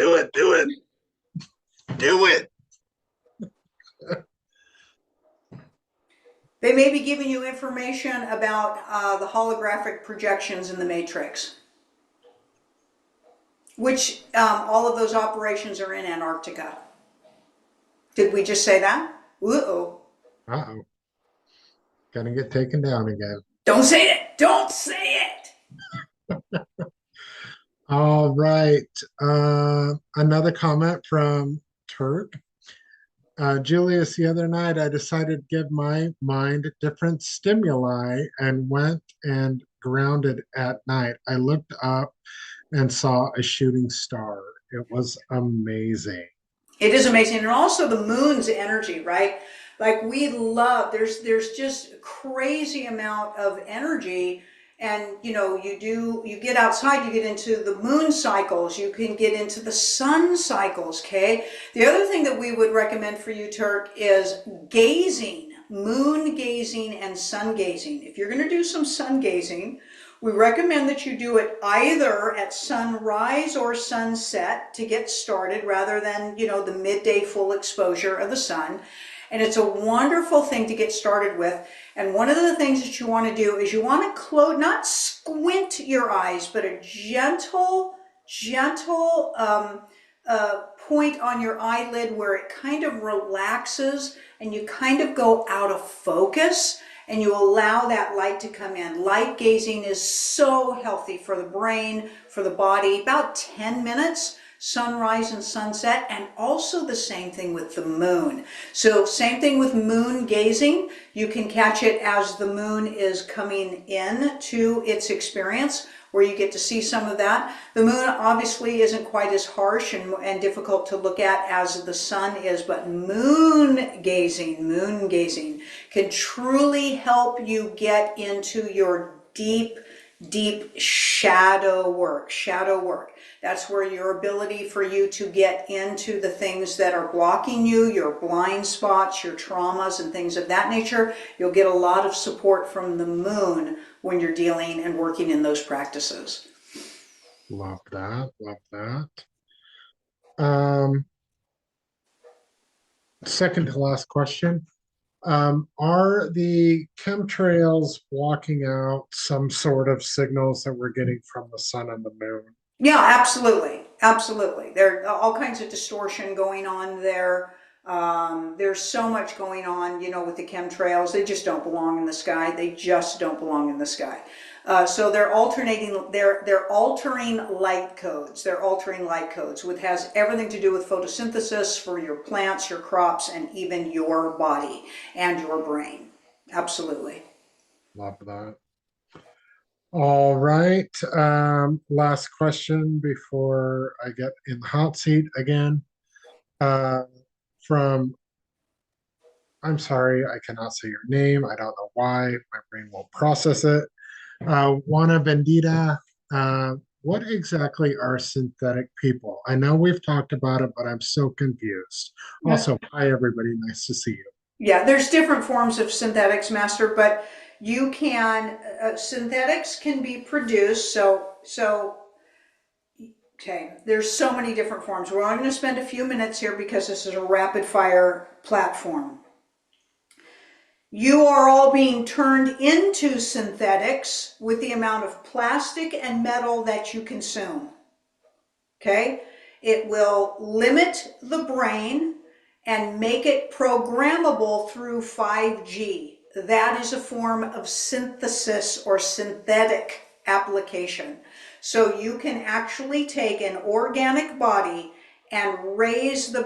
They may be giving you information about the holographic projections in the Matrix, which all of those operations are in Antarctica. Did we just say that? Uh-oh. Uh-oh. Gonna get taken down again. Don't say it. Don't say it. All right. Another comment from Turk. Julius, the other night I decided to give my mind different stimuli and went and grounded at night. I looked up and saw a shooting star. It was amazing. It is amazing. And also the moon's energy, right? Like we love, there's just crazy amount of energy. And you get outside, you get into the moon cycles, you can get into the sun cycles, okay? The other thing that we would recommend for you, Turk, is gazing, moon gazing and sun gazing. If you're going to do some sun gazing, we recommend that you do it either at sunrise or sunset to get started rather than, the midday full exposure of the sun. And it's a wonderful thing to get started with. And one of the things that you want to do is you want to close, not squint your eyes, but a gentle point on your eyelid where it kind of relaxes and you kind of go out of focus and you allow that light to come in. Light gazing is so healthy for the brain, for the body. About 10 minutes, sunrise and sunset, and also the same thing with the moon. So same thing with moon gazing. You can catch it as the moon is coming in to its experience, where you get to see some of that. The moon obviously isn't quite as harsh and difficult to look at as the sun is, but moon gazing can truly help you get into your deep shadow work. That's where your ability for you to get into the things that are blocking you, your blind spots, your traumas and things of that nature. You'll get a lot of support from the moon when you're dealing and working in those practices. Love that. Love that. Um, Second to last question. Are the chemtrails blocking out some sort of signals that we're getting from the sun and the moon? Yeah, absolutely. Absolutely. There are all kinds of distortion going on there. There's so much going on, with the chemtrails. They just don't belong in the sky. They just don't belong in the sky. So they're altering light codes. They're altering light codes, which has everything to do with photosynthesis for your plants, your crops, and even your body and your brain. Absolutely. Love that. All right. Last question before I get in the hot seat again. Uh, from, I'm sorry, I cannot say your name. I don't know why. My brain won't process it. Juana Bendita, what exactly are synthetic people? I know we've talked about it, but I'm so confused. Also, hi, everybody. Nice to see you. Yeah, there's different forms of synthetics, Master, but synthetics can be produced. Okay, there's so many different forms. We're only going to spend a few minutes here because this is a rapid fire platform. You are all being turned into synthetics with the amount of plastic and metal that you consume. Okay? It will limit the brain and make it programmable through 5G. That is a form of synthesis or synthetic application. So you can actually take an organic body and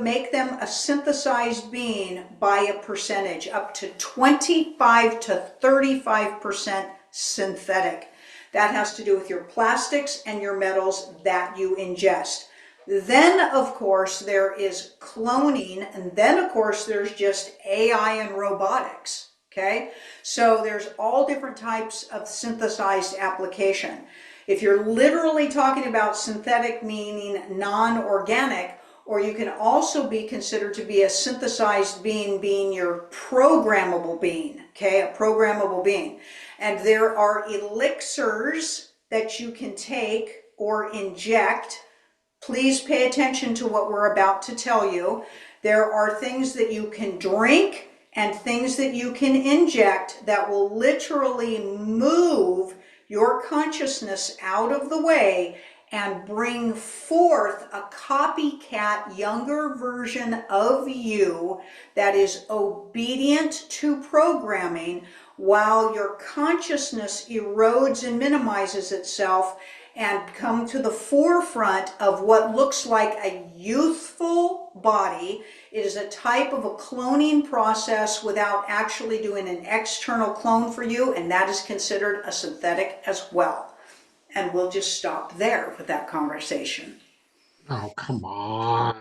make them a synthesized being by a percentage, up to 25 to 35% synthetic. That has to do with your plastics and your metals that you ingest. Then, of course, there is cloning, and then, of course, there's just AI and robotics, okay? So there's all different types of synthesized application. If you're literally talking about synthetic, meaning non-organic, or you can also be considered to be a synthesized being your programmable being, okay? A programmable being. And there are elixirs that you can take or inject. Please pay attention to what we're about to tell you. There are things that you can drink and things that you can inject that will literally move your consciousness out of the way and bring forth a copycat younger version of you that is obedient to programming while your consciousness erodes and minimizes itself and come to the forefront of what looks like a youthful body. It is a type of a cloning process without actually doing an external clone for you, and that is considered a synthetic as well. And we'll just stop there with that conversation. Oh, come on.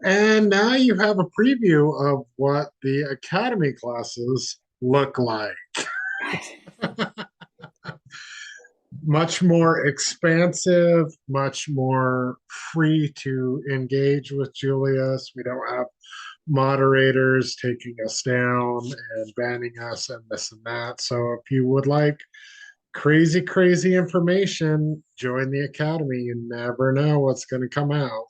And now you have a preview of what the academy classes look like. Right. Much more expansive, much more free to engage with Julius. We don't have moderators taking us down and banning us and this and that. So if you would like crazy, crazy information, join the academy. You never know what's going to come out.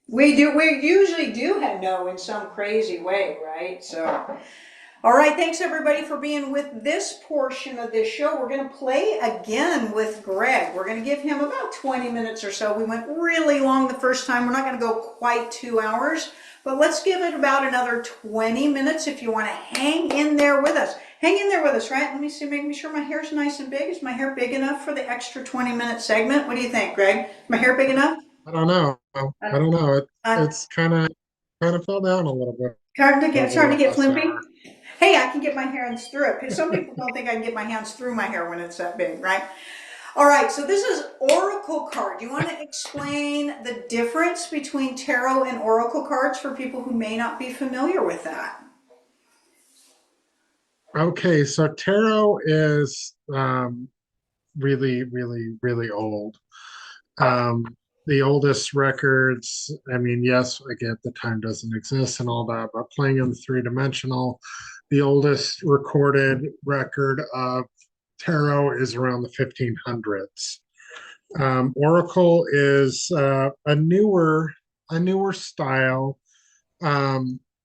We usually do know in some crazy way, right? So, all right, thanks everybody for being with this portion of this show. We're going to play again with Greg. We're going to give him about 20 minutes or so. We went really long the first time. We're not going to go quite 2 hours, but let's give it about another 20 minutes if you want to hang in there with us. Hang in there with us, right? Let me see, making sure my hair's nice and big. Is my hair big enough for the extra 20-minute segment? What do you think, Greg? My hair big enough? I don't know. I I don't, don't know. I, It's kind of fell down a little bit starting over to the get last flimpy. hour. Hey, I can get my hands through it. Because some people don't think I can get my hands through my hair when it's that big, right? All right, so this is Oracle card. Do you want to explain the difference between tarot and Oracle cards for people who may not be familiar with that? Okay, so tarot is really, really, really old. Um, the oldest records, I mean, yes, I get the time doesn't exist and all that, but playing in three-dimensional, the oldest recorded record of tarot is around the 1500s. Oracle is a newer style. A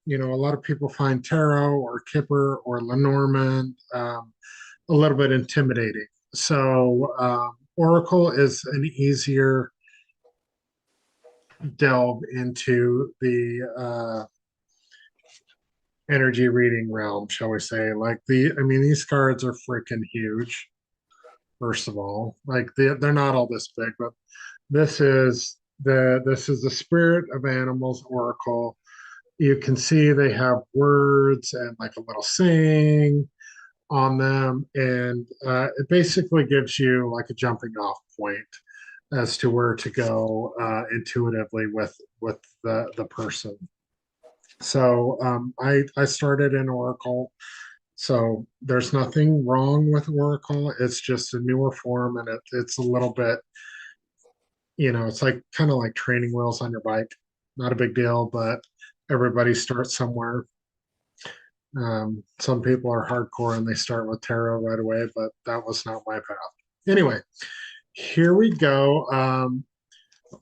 lot of people find tarot or Kipper or Lenormand a little bit intimidating. So Oracle is an easier delve into the energy reading realm, shall we say? I mean, these cards are freaking huge. First of all, like they're not all this big, but this is the Spirit of Animals Oracle. You can see they have words and like a little saying on them, and it basically gives you like a jumping off point as to where to go intuitively with the person. So I started in Oracle. So there's nothing wrong with Oracle. It's just a newer form, and it's a little bit, it's like kind of like training wheels on your bike. Not a big deal, but everybody starts somewhere. Some people are hardcore and they start with tarot right away, but that was not my path. Anyway, here we go.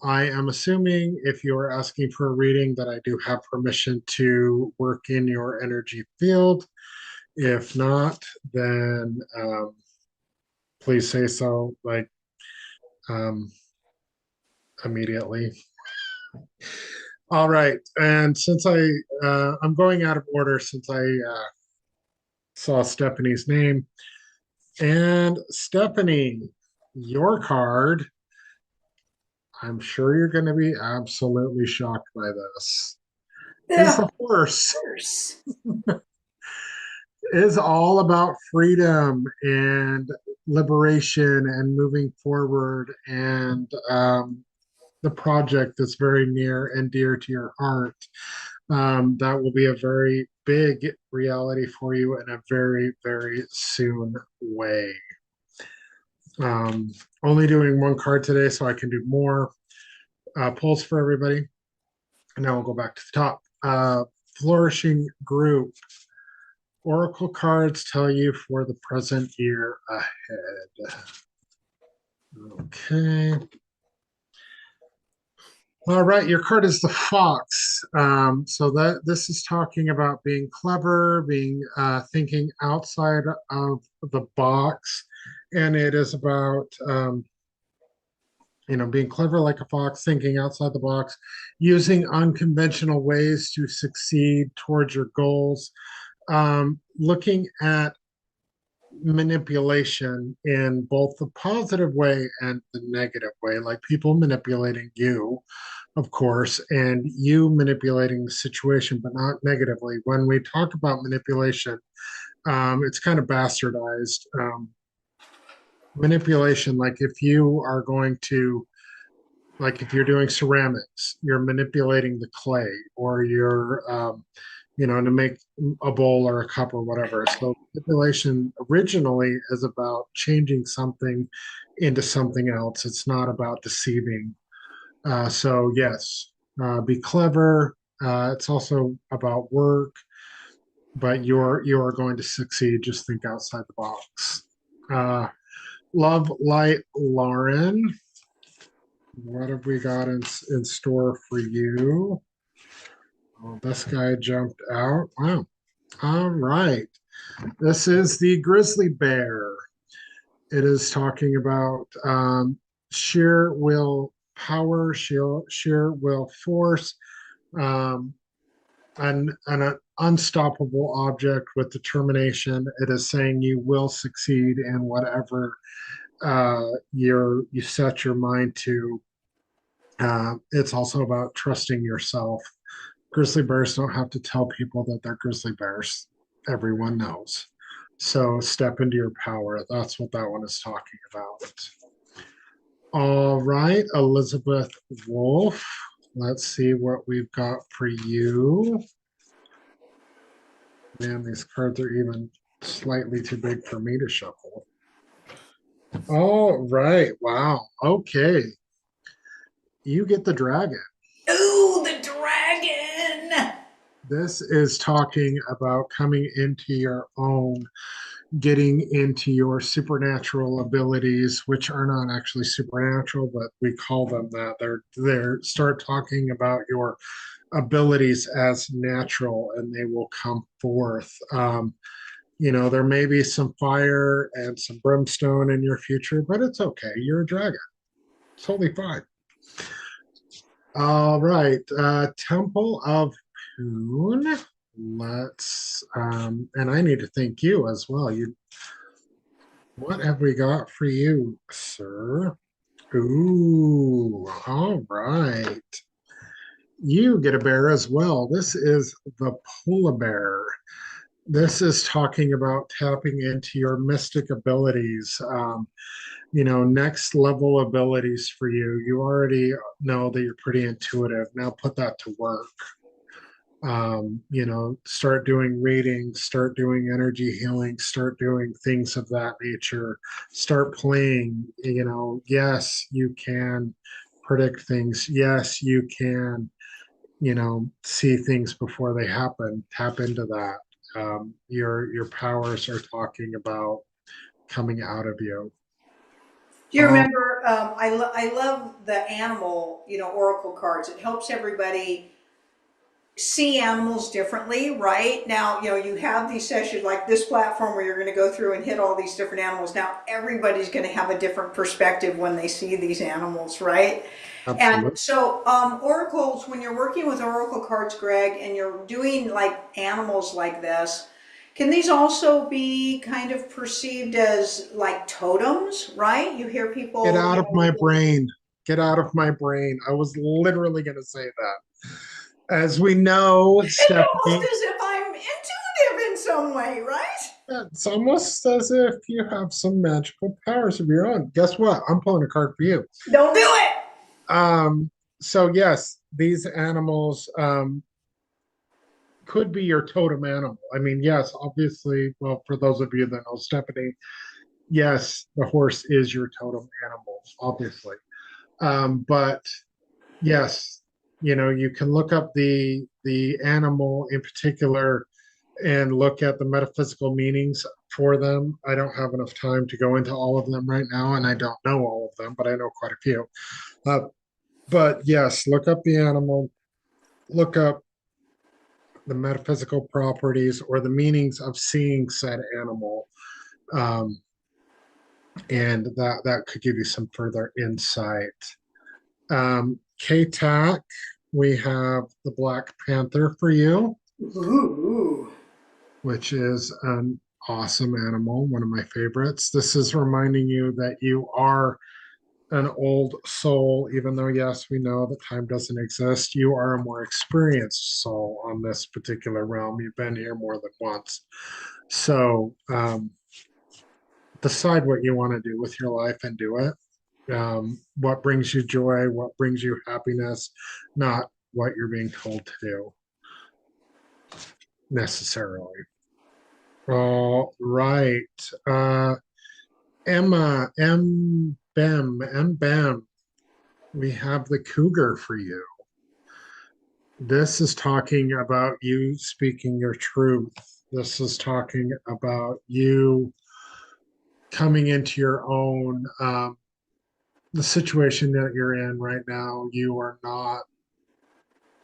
I am assuming if you're asking for a reading that I do have permission to work in your energy field. If not, then please say so, like um, immediately. All right, and since I'm going out of order since I saw Stephanie's name, and Stephanie, your card. I'm sure you're going to be absolutely shocked by this. Is Yeah, the of horse course. is all about freedom and liberation and moving forward and the project that's very near and dear to your heart. That will be a very big reality for you in a very, very soon way. Only doing one card today, so I can do more pulls for everybody. And now we'll go back to the top. Flourishing group. Oracle cards tell you for the present year ahead. Okay. All right, your card is the fox. So that this is talking about being clever, being thinking outside of the box, and it is about being clever like a fox, thinking outside the box, using unconventional ways to succeed towards your goals, looking at manipulation in both the positive way and the negative way, like people manipulating you, of course, and you manipulating the situation, but not negatively. When we talk about manipulation, it's kind of bastardized. Manipulation, like if you are going to, like if you're doing ceramics, you're manipulating the clay, or you're to make a bowl or a cup or whatever. So manipulation originally is about changing something into something else. It's not about deceiving. So yes, be clever. It's also about work, but you're going to succeed. Just think outside the box. Uh, Love Light Lauren. What have we got in store for you? Oh, this guy jumped out. Wow. All right. This is the grizzly bear. It is talking about sheer will power, sheer will force, um, an unstoppable object with determination. It is saying you will succeed in whatever you set your mind to. It's also about trusting yourself. Grizzly bears don't have to tell people that they're grizzly bears. Everyone knows. So step into your power. That's what that one is talking about. All right, Elizabeth Wolf. Let's see what we've got for you. Man, these cards are even slightly too big for me to shuffle. All right. Wow. Okay. You get the dragon. Ooh, the dragon! This is talking about coming into your own, getting into your supernatural abilities, which are not actually supernatural, but we call them that. They're start talking about your abilities as natural, and they will come forth. There may be some fire and some brimstone in your future, but it's okay. You're a dragon. Totally fine. All right. Temple of Poon. And I need to thank you as well. What have we got for you, sir? Ooh, all right. You get a bear as well. This is the polar bear. This is talking about tapping into your mystic abilities, next level abilities for you. You already know that you're pretty intuitive. Now put that to work. Start doing readings, start doing energy healing, start doing things of that nature, start playing. Yes, you can predict things. Yes, you can, see things before they happen. Tap into that. Your powers are talking about coming out of you. Do you Oh, remember? I love the animal, oracle cards. It helps everybody see animals differently, right? Now, you have these sessions like this platform where you're going to go through and hit all these different animals. Now, everybody's going to have a different perspective when they see these animals, right? And absolutely. so, oracles, when you're working with oracle cards, Greg, and you're doing like animals like this, can these also be kind of perceived as like totems, right? You hear Get people, out of my brain. Get out of my brain. I was literally going to say that. As we know, it's almost Stephanie, as if I'm intuitive in some way, right? it's almost as if you have some magical powers of your own. Guess what? I'm pulling a card for you. Don't do it. Um, so yes, these animals could be your totem animal. I mean, yes, obviously, well, for those of you that know Stephanie, yes, the horse is your totem animal, obviously. But yes, you can look up the animal in particular and look at the metaphysical meanings for them. I don't have enough time to go into all of them right now, and I don't know all of them, but I know quite a few. Uh, But yes, look up the animal, look up the metaphysical properties or the meanings of seeing said animal. Um, and that could give you some further insight. K-TAC, we have the Black Panther for you, Ooh. which is an awesome animal, one of my favorites. This is reminding you that you are an old soul, even though, yes, we know that time doesn't exist. You are a more experienced soul on this particular realm. You've been here more than once. So decide what you want to do with your life and do it. What brings you joy, what brings you happiness, not what you're being told to do necessarily. All right. Emma, M. Bem, we have the cougar for you. This is talking about you speaking your truth. This is talking about you coming into your own. The situation that you're in right now, you are not,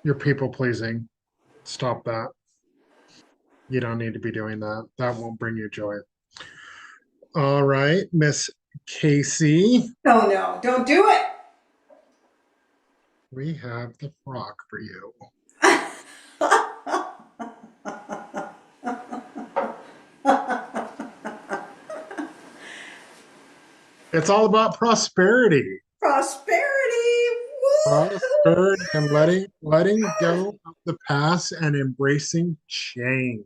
you're people pleasing. Stop that. You don't need to be doing that. That won't bring you joy. All right, Miss Kasey, Oh no, don't do it. we have the frog for you. It's all about prosperity. Prosperity. Woo! Prosperity and letting go of the past and embracing change.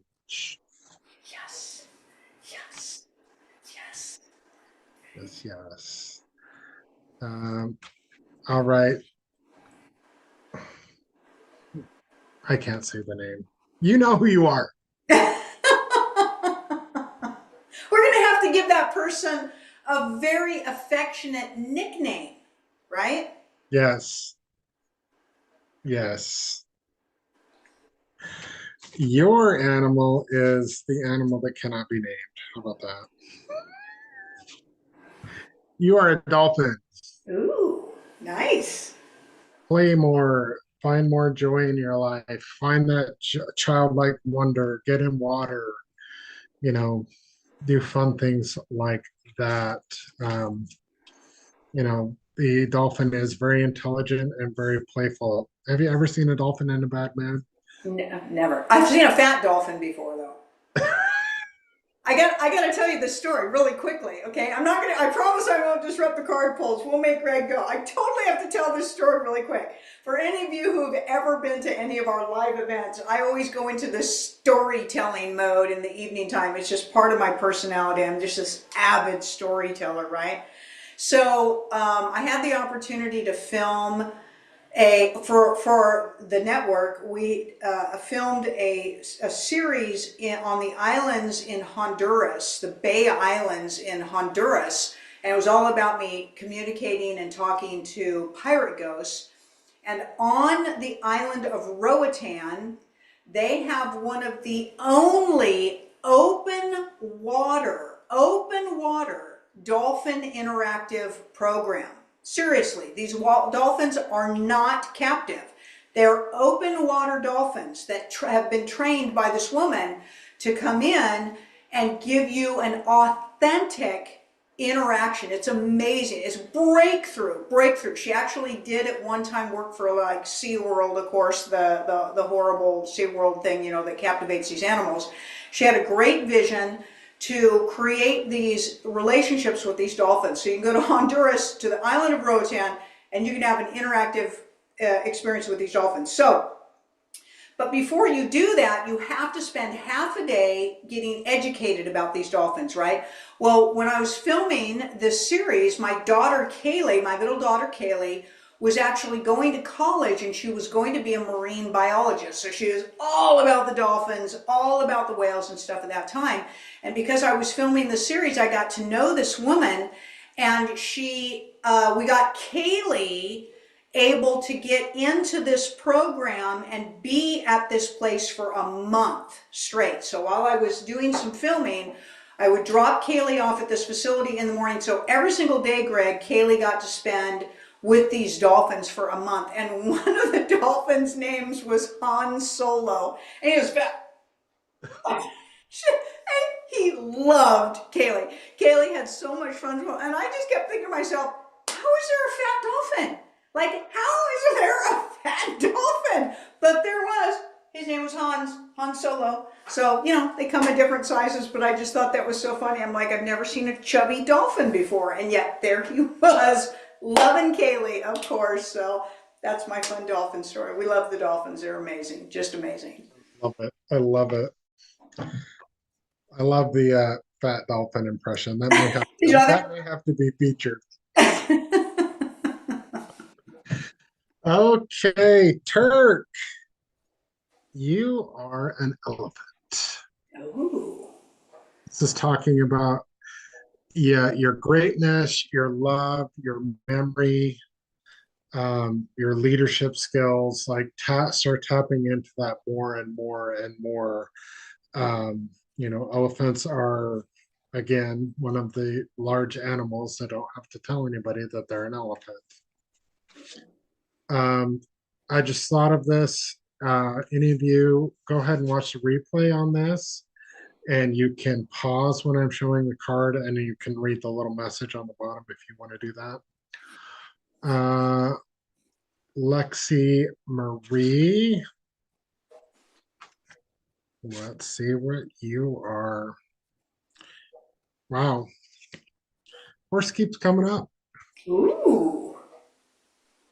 Yes. Yes. Yes. Yes, yes. Um, all right. I can't say the name. You know who you are. We're going to have to give that person a very affectionate nickname, right? Yes, yes. Your animal is the animal that cannot be named. How about that? You are a dolphin. Ooh, nice. Play more, find more joy in your life, find that childlike wonder, get in water, you know, do fun things like that. Um, the dolphin is very intelligent and very playful. Have you ever seen a dolphin in a bad mood? Never. I've seen a fat dolphin before, though. I got to tell you this story really quickly, okay? I promise I won't disrupt the card pulls. We'll make Greg go. I totally have to tell this story really quick. For any of you who've ever been to any of our live events, I always go into this storytelling mode in the evening time. It's just part of my personality. I'm just this avid storyteller, right? So I had the opportunity to film for the network. We filmed a series on the islands in Honduras, the Bay Islands in Honduras, and it was all about me communicating and talking to pirate ghosts. And on the island of Roatan, they have one of the only open water dolphin interactive program. Seriously, these dolphins are not captive. They're open water dolphins that have been trained by this woman to come in and give you an authentic interaction. It's amazing. It's breakthrough. She actually did at one time work for like SeaWorld, of course, the horrible SeaWorld thing, that captivates these animals. She had a great vision to create these relationships with these dolphins. So you can go to Honduras, to the island of Roatan, and you can have an interactive experience with these dolphins. But before you do that, you have to spend half a day getting educated about these dolphins, right? Well, when I was filming this series, my daughter Kaylee, my little daughter Kaylee, was actually going to college and she was going to be a marine biologist. So she was all about the dolphins, all about the whales and stuff at that time. And because I was filming the series, I got to know this woman, and we got Kaylee able to get into this program and be at this place for a month straight. So while I was doing some filming, I would drop Kaylee off at this facility in the morning. So every single day, Greg, Kaylee got to spend with these dolphins for a month. And one of the dolphins' names was Han Solo. And he was fat. And he loved Kaylee. Kaylee had so much fun. And I just kept thinking to myself, how is there a fat dolphin? Like, how is there a fat dolphin? But there was. His name was Han Solo. So, they come in different sizes, but I just thought that was so funny. I'm like, I've never seen a chubby dolphin before. And yet there he was, loving Kaylee, of course. So that's my fun dolphin story. We love the dolphins. They're amazing. Just amazing. Love it. I love it. I love the fat dolphin impression. Did you know That may have to be featured. Okay, Turk, you are an elephant. Ooh. This is talking about, yeah, your greatness, your love, your memory, your leadership skills. Like start tapping into that more and more and more. Elephants are, again, one of the large animals that don't have to tell anybody that they're an elephant. I just thought of this. Any of you, go ahead and watch the replay on this, and you can pause when I'm showing the card, and you can read the little message on the bottom if you want to do that. Lexi Marie, let's see what you are. Wow, horse keeps coming up. Ooh.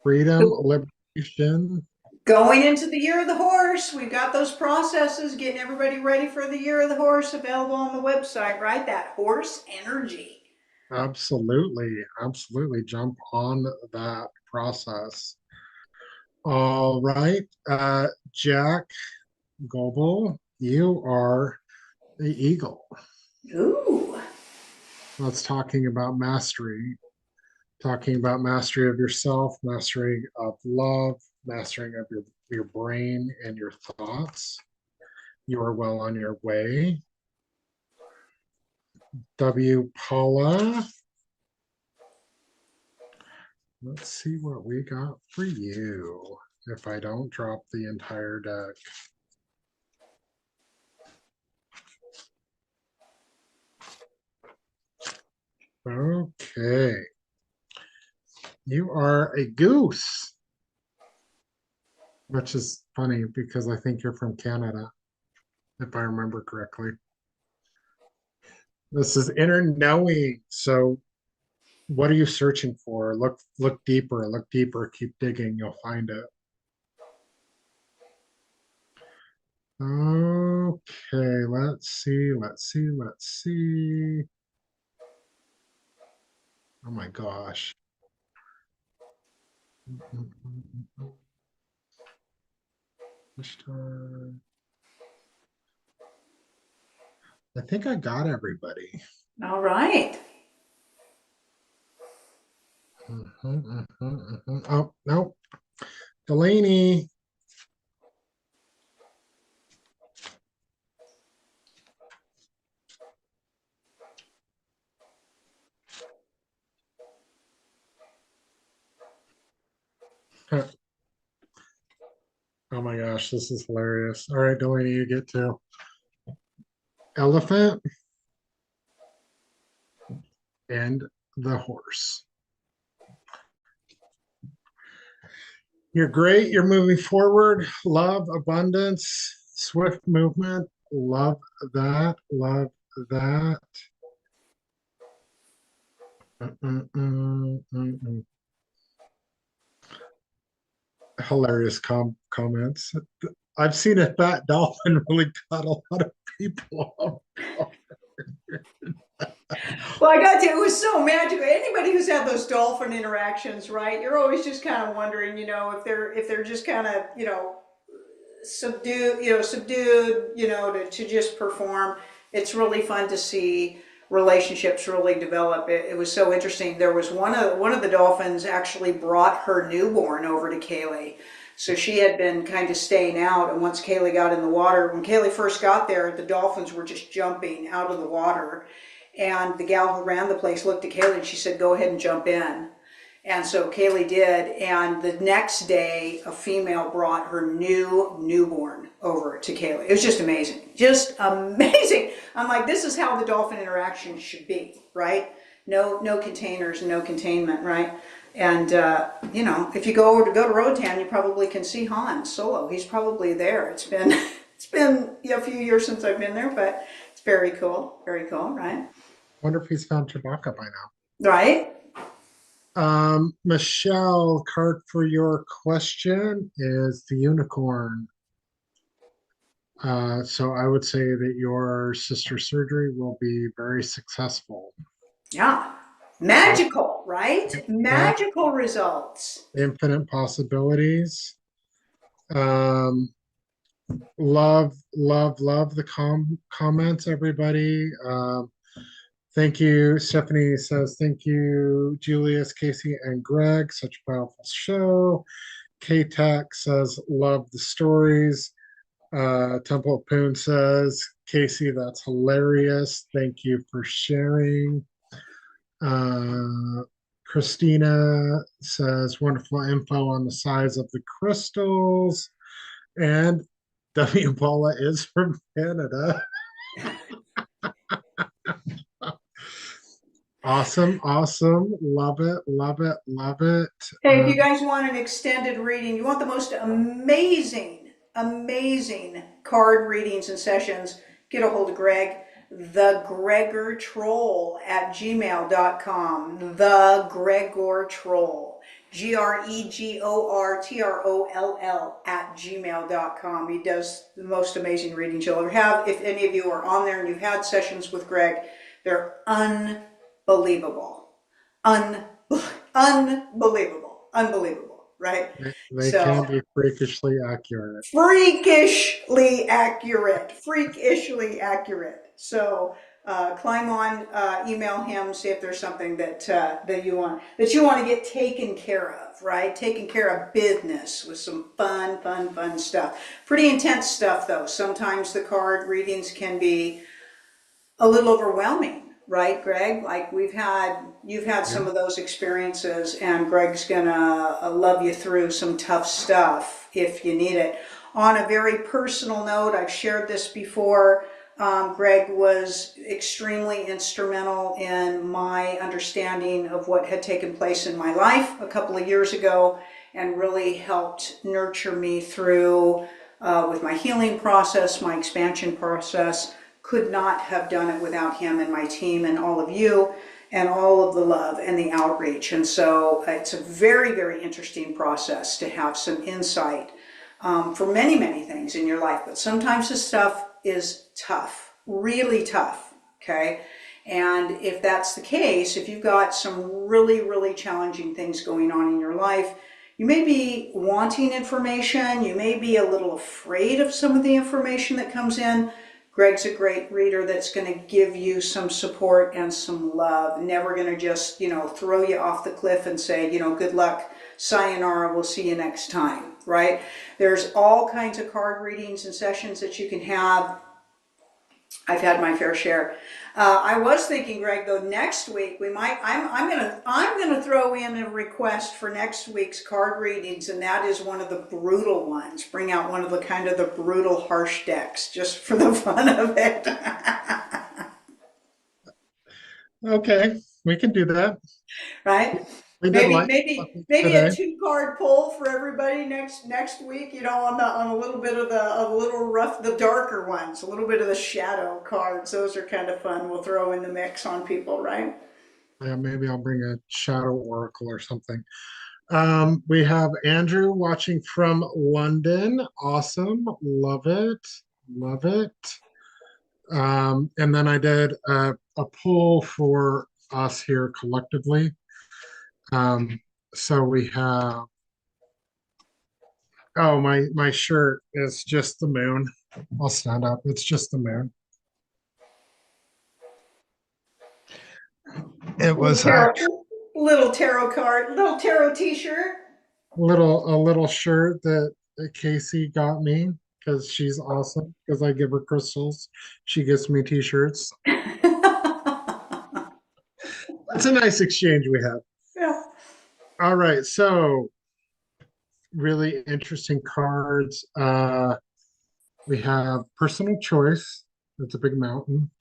Freedom, liberation. Going into the year of the horse, we've got those processes, getting everybody ready for the year of the horse available on the website, right? That horse energy. Absolutely, absolutely. Jump on that process. All right, Jack Goebel, you are the eagle. Ooh. That's talking about mastery of yourself, mastery of love, mastering of your brain and your thoughts. You are well on your way. W. Paula, let's see what we got for you if I don't drop the entire deck. Okay. You are a goose, which is funny because I think you're from Canada, if I remember correctly. This is inner knowing. So what are you searching for? Look deeper, keep digging, you'll find it. Okay, let's see. Oh my gosh. I think I got everybody. All right. Oh, no. Delaney. Oh my gosh, this is hilarious. All right, Delaney, you get to elephant and the horse. You're great. You're moving forward. Love, abundance, swift movement. Love that. Love that. Hilarious comments. I've seen a fat dolphin really cut a lot of people off. Well, I got to, it was so magical. Anybody who's had those dolphin interactions, right? You're always just kind of wondering, if they're just kind of, subdued, to just perform. It's really fun to see relationships really develop. It was so interesting. There was one of the dolphins actually brought her newborn over to Kaylee. So she had been kind of staying out, and once Kaylee got in the water, when Kaylee first got there, the dolphins were just jumping out of the water. And the gal who ran the place looked at Kaylee and she said, "Go ahead and jump in." And so Kaylee did, and the next day, a female brought her newborn over to Kaylee. It was just amazing, just amazing. I'm like, this is how the dolphin interaction should be, right? No containers, no containment, right? And if you go to Roatan, you probably can see Han solo. He's probably there. It's been it's been a few years since I've been there, but it's very cool, right? Wonder if he's found Chewbacca by now. Right? Michelle, card for your question is the unicorn. So I would say that your sister's surgery will be very successful. Yeah. Poss- Magical, right? yeah, Magical results. infinite possibilities. Um, love the comments, everybody. Thank you. Stephanie says, thank you, Julius, Kasey, and Greg. Such a powerful show. K-Tac says, love the stories. Temple Poon says, Kasey, that's hilarious. Thank you for sharing. Uh, Christina says, wonderful info on the size of the crystals. And W. Paula is from Canada. Awesome, awesome. Love it, love it, love it. Hey, if you guys want an extended reading, you want the most amazing card readings and sessions, get a hold of Greg, the Gregor Troll at gmail.com. The Gregor Troll. GregorTroll at gmail.com. He does the most amazing readings you'll ever have. If any of you are on there and you've had sessions with Greg, they're unbelievable. Unbelievable, right? They can So be freakishly accurate. freakishly accurate. So climb on, email him, see if there's something that you want to get taken care of, right? Taken care of business with some fun stuff. Pretty intense stuff though. Sometimes the card readings can be a little overwhelming, right, Greg? Like you've had Yeah. some of those experiences, and Greg's gonna love you through some tough stuff if you need it. On a very personal note, I've shared this before. Greg was extremely instrumental in my understanding of what had taken place in my life a couple of years ago, and really helped nurture me through with my healing process, my expansion process. Could not have done it without him and my team and all of you and all of the love and the outreach. And so it's a very interesting process to have some insight for many things in your life. But sometimes this stuff is tough, really tough, okay? And if that's the case, if you've got some really challenging things going on in your life, you may be wanting information, you may be a little afraid of some of the information that comes in. Greg's a great reader that's going to give you some support and some love. Never going to just, throw you off the cliff and say, good luck, sayonara, we'll see you next time, right? There's all kinds of card readings and sessions that you can have. I've had my fair share. I was thinking, Greg, though, next week we might. I'm gonna throw in a request for next week's card readings, and that is one of the brutal ones. Bring out one of the kind of the brutal, harsh decks, just for the fun of it. Okay, we can do that. Right? We did Maybe light maybe maybe a today. 2 card pull for everybody next week. On a little bit of a little rough, the darker ones, a little bit of the shadow cards. Those are kind of fun. We'll throw in the mix on people, right? Yeah, maybe I'll bring a shadow oracle or something. We have Andrew watching from London. Awesome. Love it. Love it. And then I did a poll for us here collectively. So we have, oh, my shirt is just the moon. I'll stand up. It's just the moon. It Little was tarot, little tarot card, little tarot T-shirt. a little shirt that Kasey got me because she's awesome. Because I give her crystals, she gives me t-shirts. It's a nice exchange we have. Yeah. All right, so really interesting cards. We have personal choice. That's a big mountain.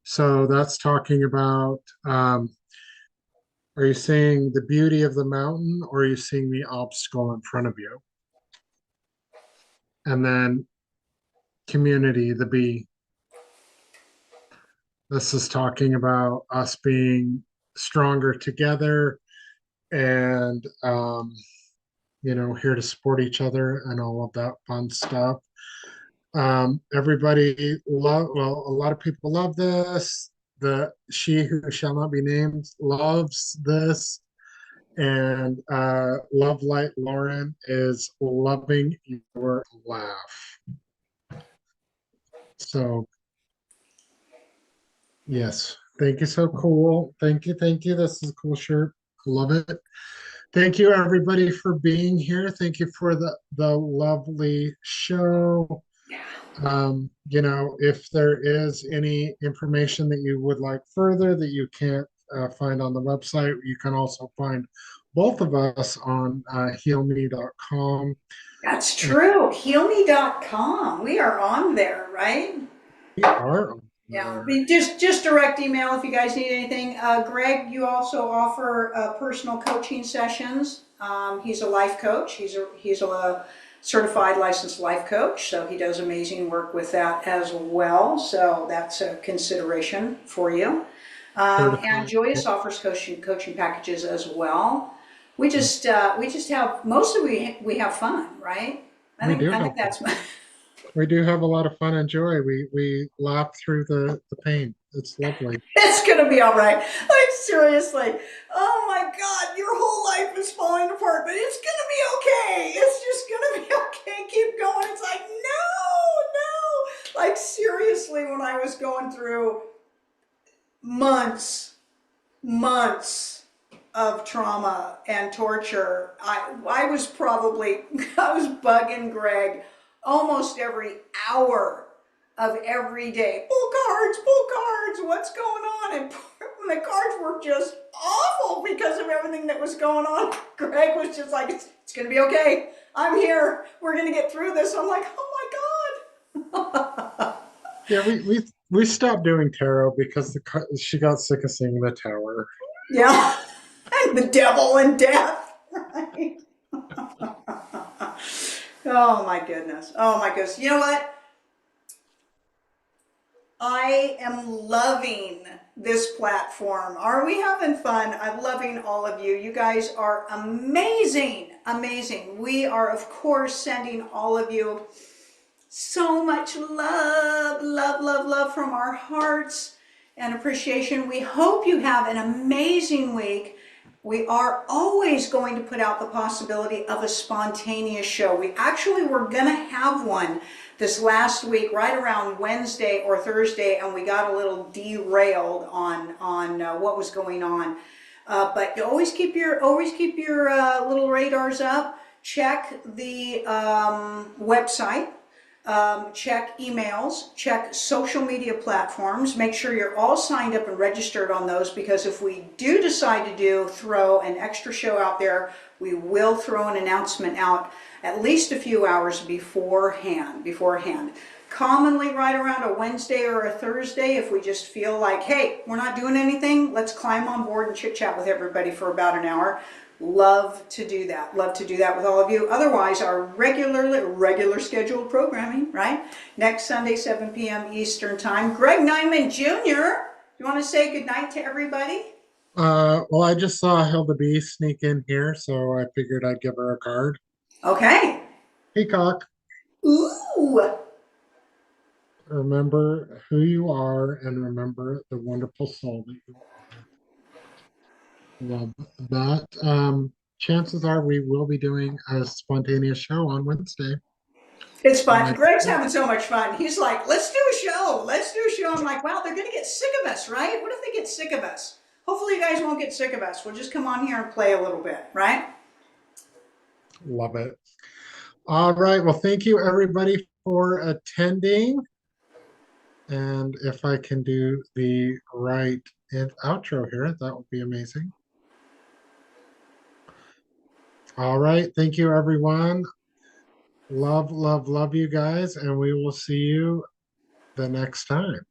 So that's talking about are you seeing the beauty of the mountain or are you seeing the obstacle in front of you? And then community, the B. This is talking about us being stronger together and here to support each other and all of that fun stuff. Everybody love, well, a lot of people love this. The she who shall not be named loves this, and Love Light Lauren is loving your laugh. So yes, thank you. So cool. Thank you. This is a cool shirt. Love it. Thank you everybody for being here. Thank you for the lovely show. If there is any information that you would like further that you can't find on the website, you can also find both of us on healme.com. That's And true. Healme.com. We are on there, right? we are on Yeah, there. just direct email if you guys need anything. Greg, you also offer personal coaching sessions. He's a life coach. He's a certified licensed life coach, so he does amazing work with that as well. So that's a consideration for you. And Certified. Julius offers coaching packages as well. We just have mostly we have fun, right? I We think do I have think fun. that's We do have a lot of fun and joy. We laugh through the pain. It's lovely. It's gonna be all right. Like seriously. Oh my God, your whole life is falling apart, but it's gonna be okay. It's just gonna be okay. Keep going. It's like, no, no. Like seriously, when I was going through months, months of trauma and torture, I was probably I was bugging Greg almost every hour of every day. Pull cards, what's going on? And the cards were just awful because of everything that was going on. Greg was just like, it's going to be okay. I'm here. We're going to get through this. I'm like, oh my God. Yeah, we stopped doing tarot because she got sick of seeing the tower. Yeah. And the devil and death. Right? Oh my goodness. Oh my goodness. You know what? I am loving this platform. Are we having fun? I'm loving all of you. You guys are amazing, amazing. We are, of course, sending all of you so much love, love, love, love from our hearts and appreciation. We hope you have an amazing week. We are always going to put out the possibility of a spontaneous show. We actually were going to have one this last week, right around Wednesday or Thursday, and we got a little derailed on what was going on. But always keep your little radars up. Check the website, check emails, check social media platforms, make sure you're all signed up and registered on those, because if we do decide to throw an extra show out there, we will throw an announcement out at least a few hours beforehand. Commonly right around a Wednesday or a Thursday, if we just feel like, hey, we're not doing anything, let's climb on board and chit chat with everybody for about an hour. Love to do that. Love to do that with all of you. Otherwise, our regular scheduled programming, right? Next Sunday, 7 p.m. Eastern Time. Greg Nyman Jr., you want to say goodnight to everybody? Well, I just saw Hilda B sneak in here, so I figured I'd give her a card. Okay. Peacock, Ooh. remember who you are and remember the wonderful soul that you are. Love that. Chances are we will be doing a spontaneous show on Wednesday. It's It fun. might Greg's having so much fun. He's like, let's do a show. Let's do a show. I'm like, wow, they're going to get sick of us, right? What if they get sick of us? Hopefully you guys won't get sick of us. We'll just come on here and play a little bit, right? love it. All right. Well, thank you everybody for attending. And if I can do the right outro here, that would be amazing. All right. Thank you, everyone. Love, love, love you guys, and we will see you the next time.